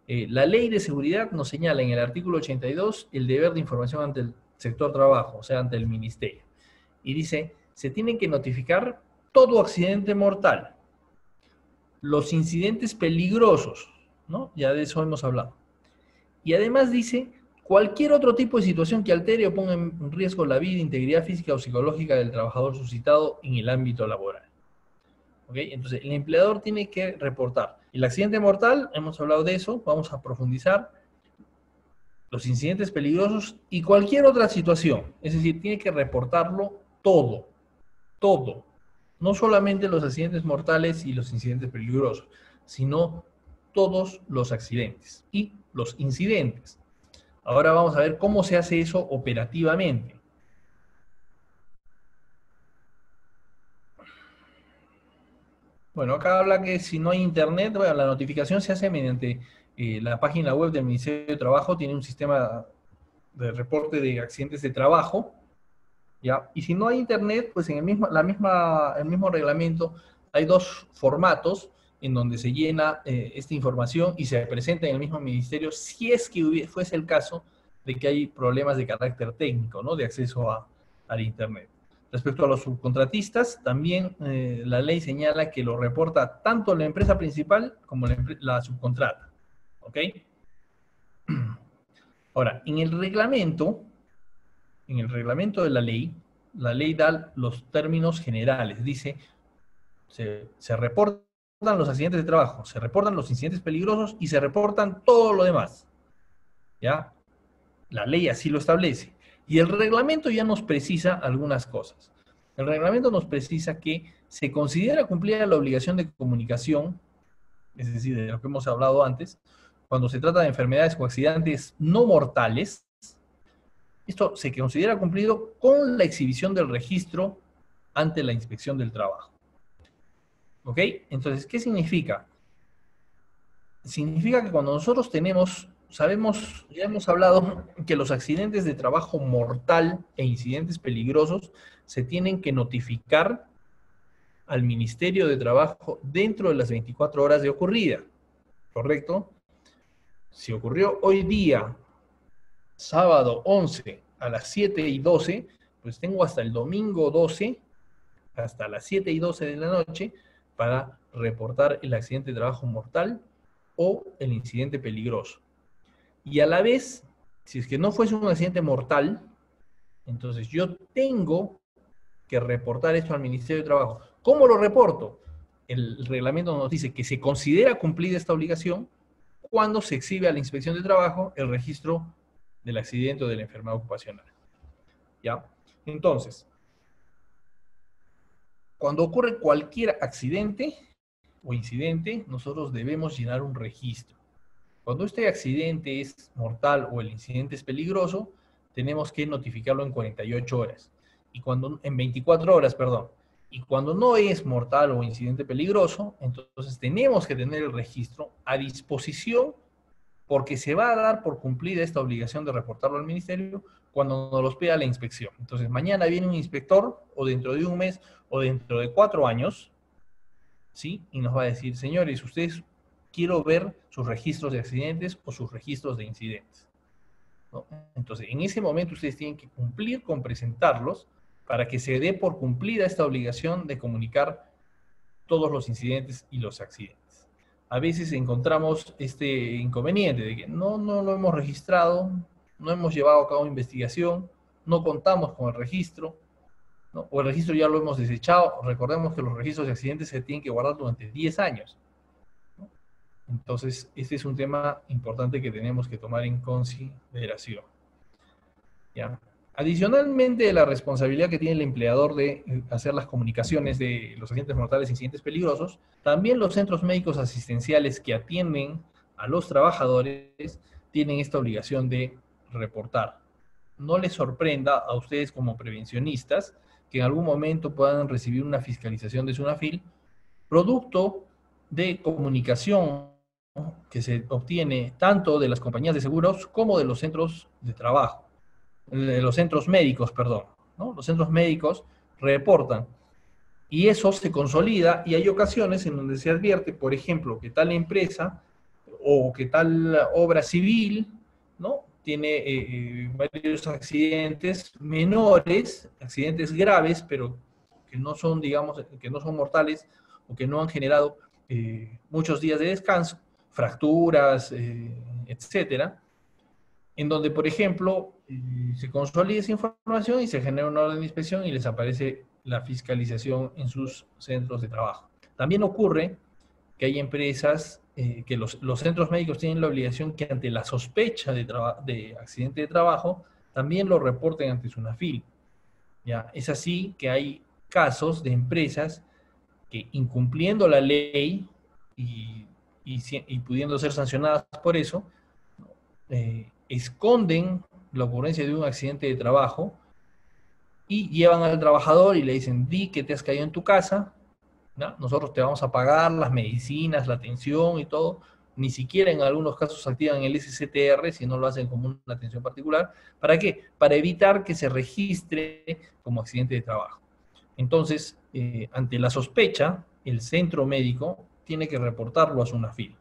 La ley de seguridad nos señala en el artículo 82 el deber de información ante el sector trabajo, o sea, ante el ministerio. Y dice, se tienen que notificar todo accidente mortal, los incidentes peligrosos, ¿no? Ya de eso hemos hablado. Y además dice, cualquier otro tipo de situación que altere o ponga en riesgo la vida, integridad física o psicológica del trabajador suscitado en el ámbito laboral. ¿Ok? Entonces, el empleador tiene que reportar. El accidente mortal, hemos hablado de eso, vamos a profundizar. Los incidentes peligrosos y cualquier otra situación. Es decir, tiene que reportarlo todo, todo. No solamente los accidentes mortales y los incidentes peligrosos, sino todos los accidentes y los incidentes. Ahora vamos a ver cómo se hace eso operativamente. Bueno, acá habla que si no hay internet, bueno, la notificación se hace mediante la página web del Ministerio de Trabajo, tiene un sistema de reporte de accidentes de trabajo, ¿ya? Y si no hay internet, pues en el mismo reglamento hay dos formatos en donde se llena esta información y se presenta en el mismo ministerio si es que fuese el caso de que hay problemas de carácter técnico, ¿no? De acceso al internet. Respecto a los subcontratistas, también la ley señala que lo reporta tanto la empresa principal como la subcontrata, ¿ok? Ahora, en el reglamento de la ley da los términos generales. Dice, se reportan los accidentes de trabajo, se reportan los incidentes peligrosos y se reportan todo lo demás. ¿Ya? La ley así lo establece. Y el reglamento ya nos precisa algunas cosas. El reglamento nos precisa que se considera cumplida la obligación de comunicación, es decir, de lo que hemos hablado antes, cuando se trata de enfermedades o accidentes no mortales. Esto se considera cumplido con la exhibición del registro ante la inspección del trabajo. ¿Ok? Entonces, ¿qué significa? Significa que cuando nosotros sabemos, ya hemos hablado que los accidentes de trabajo mortal e incidentes peligrosos se tienen que notificar al Ministerio de Trabajo dentro de las 24 horas de ocurrida, ¿correcto? Si ocurrió hoy día, sábado 11 a las 7:12, pues tengo hasta el domingo 12, hasta las 7:12 de la noche, para reportar el accidente de trabajo mortal o el incidente peligroso. Y a la vez, si es que no fuese un accidente mortal, entonces yo tengo que reportar esto al Ministerio de Trabajo. ¿Cómo lo reporto? El reglamento nos dice que se considera cumplida esta obligación cuando se exhibe a la Inspección de Trabajo el registro del accidente o de la enfermedad ocupacional. ¿Ya? Entonces, cuando ocurre cualquier accidente o incidente, nosotros debemos llenar un registro. Cuando este accidente es mortal o el incidente es peligroso, tenemos que notificarlo en 48 horas. En 24 horas, perdón. Y cuando no es mortal o incidente peligroso, entonces tenemos que tener el registro a disposición porque se va a dar por cumplida esta obligación de reportarlo al ministerio cuando nos los pida la inspección. Entonces, mañana viene un inspector, o dentro de un mes, o dentro de 4 años, ¿sí? Y nos va a decir, señores, ustedes quiero ver sus registros de accidentes o sus registros de incidentes, ¿no? Entonces, en ese momento ustedes tienen que cumplir con presentarlos para que se dé por cumplida esta obligación de comunicar todos los incidentes y los accidentes. A veces encontramos este inconveniente de que no lo hemos registrado, no hemos llevado a cabo investigación, no contamos con el registro, ¿no? O el registro ya lo hemos desechado. Recordemos que los registros de accidentes se tienen que guardar durante 10 años. ¿No? Entonces, este es un tema importante que tenemos que tomar en consideración. ¿Ya? Adicionalmente, la responsabilidad que tiene el empleador de hacer las comunicaciones de los accidentes mortales e incidentes peligrosos, también los centros médicos asistenciales que atienden a los trabajadores tienen esta obligación de reportar. No les sorprenda a ustedes como prevencionistas que en algún momento puedan recibir una fiscalización de SUNAFIL, producto de comunicación que se obtiene tanto de las compañías de seguros como de los centros de trabajo. De los centros médicos, perdón, ¿no? Los centros médicos reportan y eso se consolida y hay ocasiones en donde se advierte, por ejemplo, que tal empresa o que tal obra civil, ¿no? Tiene varios accidentes menores, accidentes graves, pero que no son, digamos, que no son mortales o que no han generado muchos días de descanso, fracturas, etcétera, en donde, por ejemplo, se consolida esa información y se genera una orden de inspección y les aparece la fiscalización en sus centros de trabajo. También ocurre que hay empresas que los centros médicos tienen la obligación que ante la sospecha de accidente de trabajo también lo reporten ante SUNAFIL. ¿Ya? Es así que hay casos de empresas que incumpliendo la ley y pudiendo ser sancionadas por eso, esconden la ocurrencia de un accidente de trabajo y llevan al trabajador y le dicen, di que te has caído en tu casa, ¿no? Nosotros te vamos a pagar las medicinas, la atención y todo. Ni siquiera en algunos casos activan el SCTR, si no lo hacen como una atención particular. ¿Para qué? Para evitar que se registre como accidente de trabajo. Entonces, ante la sospecha, el centro médico tiene que reportarlo a SUNAFIL,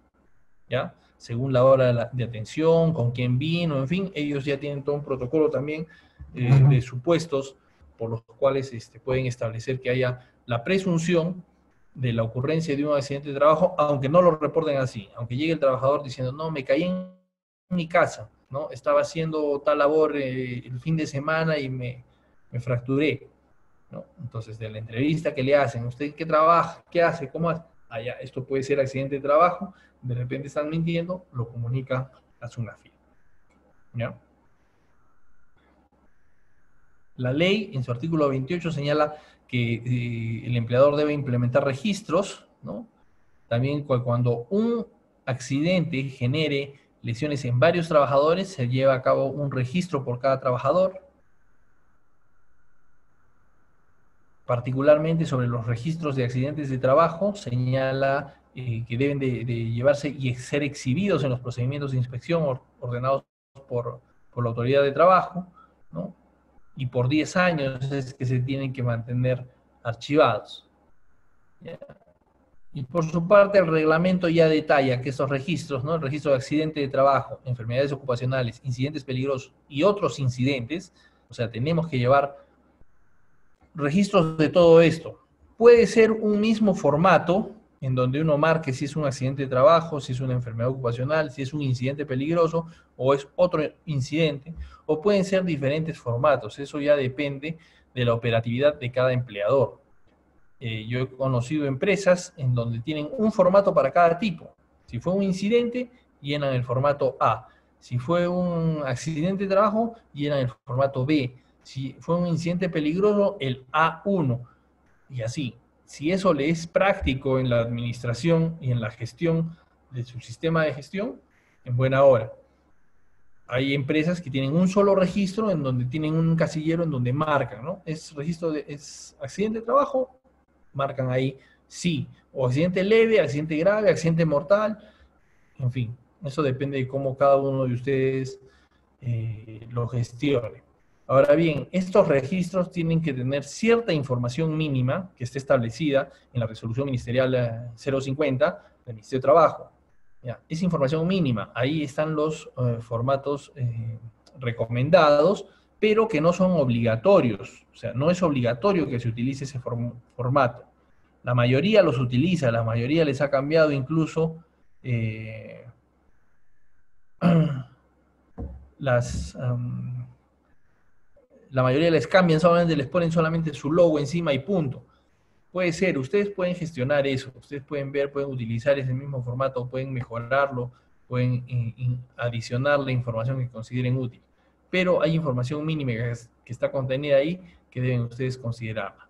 ¿ya? Según la hora de atención, con quién vino, en fin, ellos ya tienen todo un protocolo también de supuestos por los cuales pueden establecer que haya la presunción de la ocurrencia de un accidente de trabajo, aunque no lo reporten así, aunque llegue el trabajador diciendo, no, me caí en mi casa, ¿no? Estaba haciendo tal labor el fin de semana y me fracturé, ¿no? Entonces, de la entrevista que le hacen, ¿usted qué trabaja? ¿Qué hace? ¿Cómo hace? Allá, esto puede ser accidente de trabajo, de repente están mintiendo, lo comunica a SUNAFIL, ¿ya? La ley, en su artículo 28, señala que el empleador debe implementar registros, ¿no? También cuando un accidente genere lesiones en varios trabajadores, se lleva a cabo un registro por cada trabajador. Particularmente sobre los registros de accidentes de trabajo, señala que deben de llevarse y ser exhibidos en los procedimientos de inspección ordenados por la autoridad de trabajo, ¿no? Y por 10 años es que se tienen que mantener archivados, ¿ya? Y por su parte, el reglamento ya detalla que estos registros, ¿no? El registro de accidente de trabajo, enfermedades ocupacionales, incidentes peligrosos y otros incidentes, o sea, tenemos que llevar registros de todo esto. Puede ser un mismo formato en donde uno marque si es un accidente de trabajo, si es una enfermedad ocupacional, si es un incidente peligroso o es otro incidente, o pueden ser diferentes formatos. Eso ya depende de la operatividad de cada empleador. Yo he conocido empresas en donde tienen un formato para cada tipo. Si fue un incidente, llenan el formato A. Si fue un accidente de trabajo, llenan el formato B. Si fue un incidente peligroso, el A1. Y así. Si eso le es práctico en la administración y en la gestión de su sistema de gestión, en buena hora. Hay empresas que tienen un solo registro en donde tienen un casillero en donde marcan, ¿no? Es accidente de trabajo, marcan ahí sí, o accidente leve, accidente grave, accidente mortal, en fin, eso depende de cómo cada uno de ustedes lo gestione. Ahora bien, estos registros tienen que tener cierta información mínima que esté establecida en la resolución ministerial 050 del Ministerio de Trabajo. Ya, es información mínima, ahí están los formatos recomendados, pero que no son obligatorios, o sea, no es obligatorio que se utilice ese formato. La mayoría los utiliza, la mayoría les ha cambiado incluso la mayoría les cambian, solamente les ponen solamente su logo encima y punto. Puede ser, ustedes pueden gestionar eso, ustedes pueden ver, pueden utilizar ese mismo formato, pueden mejorarlo, pueden adicionar la información que consideren útil. Pero hay información mínima que está contenida ahí que deben ustedes considerarla,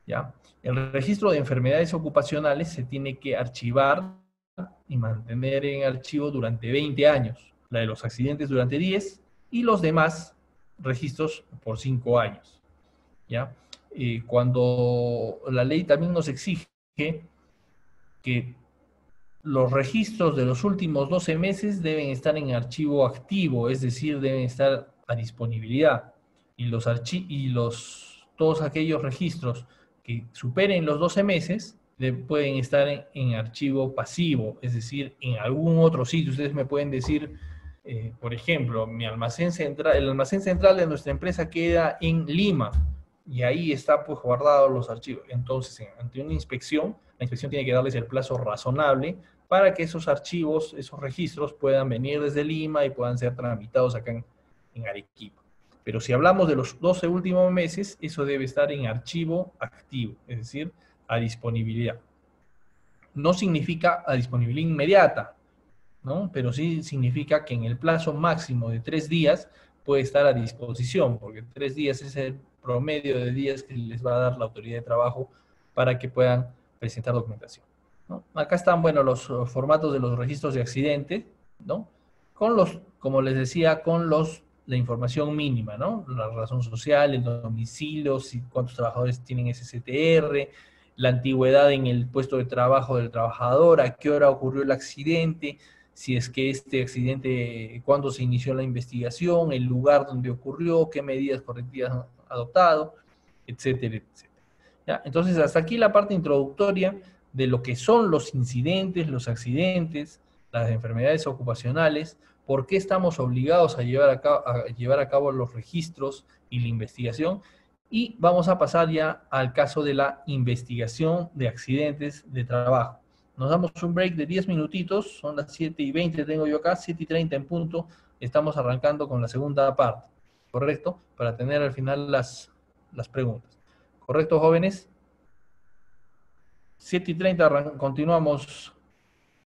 ¿ya? El registro de enfermedades ocupacionales se tiene que archivar y mantener en archivo durante 20 años. La de los accidentes durante 10 y los demás registros por 5 años, ¿ya? Cuando la ley también nos exige que los registros de los últimos 12 meses deben estar en archivo activo, es decir, deben estar a disponibilidad. Y todos aquellos registros que superen los 12 meses pueden estar en archivo pasivo, es decir, en algún otro sitio. Ustedes me pueden decir, por ejemplo, el almacén central de nuestra empresa queda en Lima, y ahí está pues guardados los archivos. Entonces, ante una inspección, la inspección tiene que darles el plazo razonable para que esos archivos, esos registros puedan venir desde Lima y puedan ser tramitados acá en Arequipa. Pero si hablamos de los 12 últimos meses, eso debe estar en archivo activo, es decir, a disponibilidad. No significa a disponibilidad inmediata, ¿no? Pero sí significa que en el plazo máximo de 3 días puede estar a disposición, porque 3 días es el promedio de días que les va a dar la autoridad de trabajo para que puedan presentar documentación, ¿no? Acá están, bueno, los formatos de los registros de accidente, ¿no? Como les decía, la información mínima, ¿no? La razón social, el domicilio, cuántos trabajadores tienen SCTR, la antigüedad en el puesto de trabajo del trabajador, a qué hora ocurrió el accidente, si es que este accidente, cuándo se inició la investigación, el lugar donde ocurrió, qué medidas correctivas han adoptado, etcétera, etcétera. ¿Ya? Entonces, hasta aquí la parte introductoria de lo que son los incidentes, los accidentes, las enfermedades ocupacionales, por qué estamos obligados a llevar a cabo los registros y la investigación, y vamos a pasar ya al caso de la investigación de accidentes de trabajo. Nos damos un break de 10 minutitos, son las 7:20 tengo yo acá, 7:30 en punto, estamos arrancando con la segunda parte, ¿correcto? Para tener al final las preguntas. ¿Correcto, jóvenes? 7:30 continuamos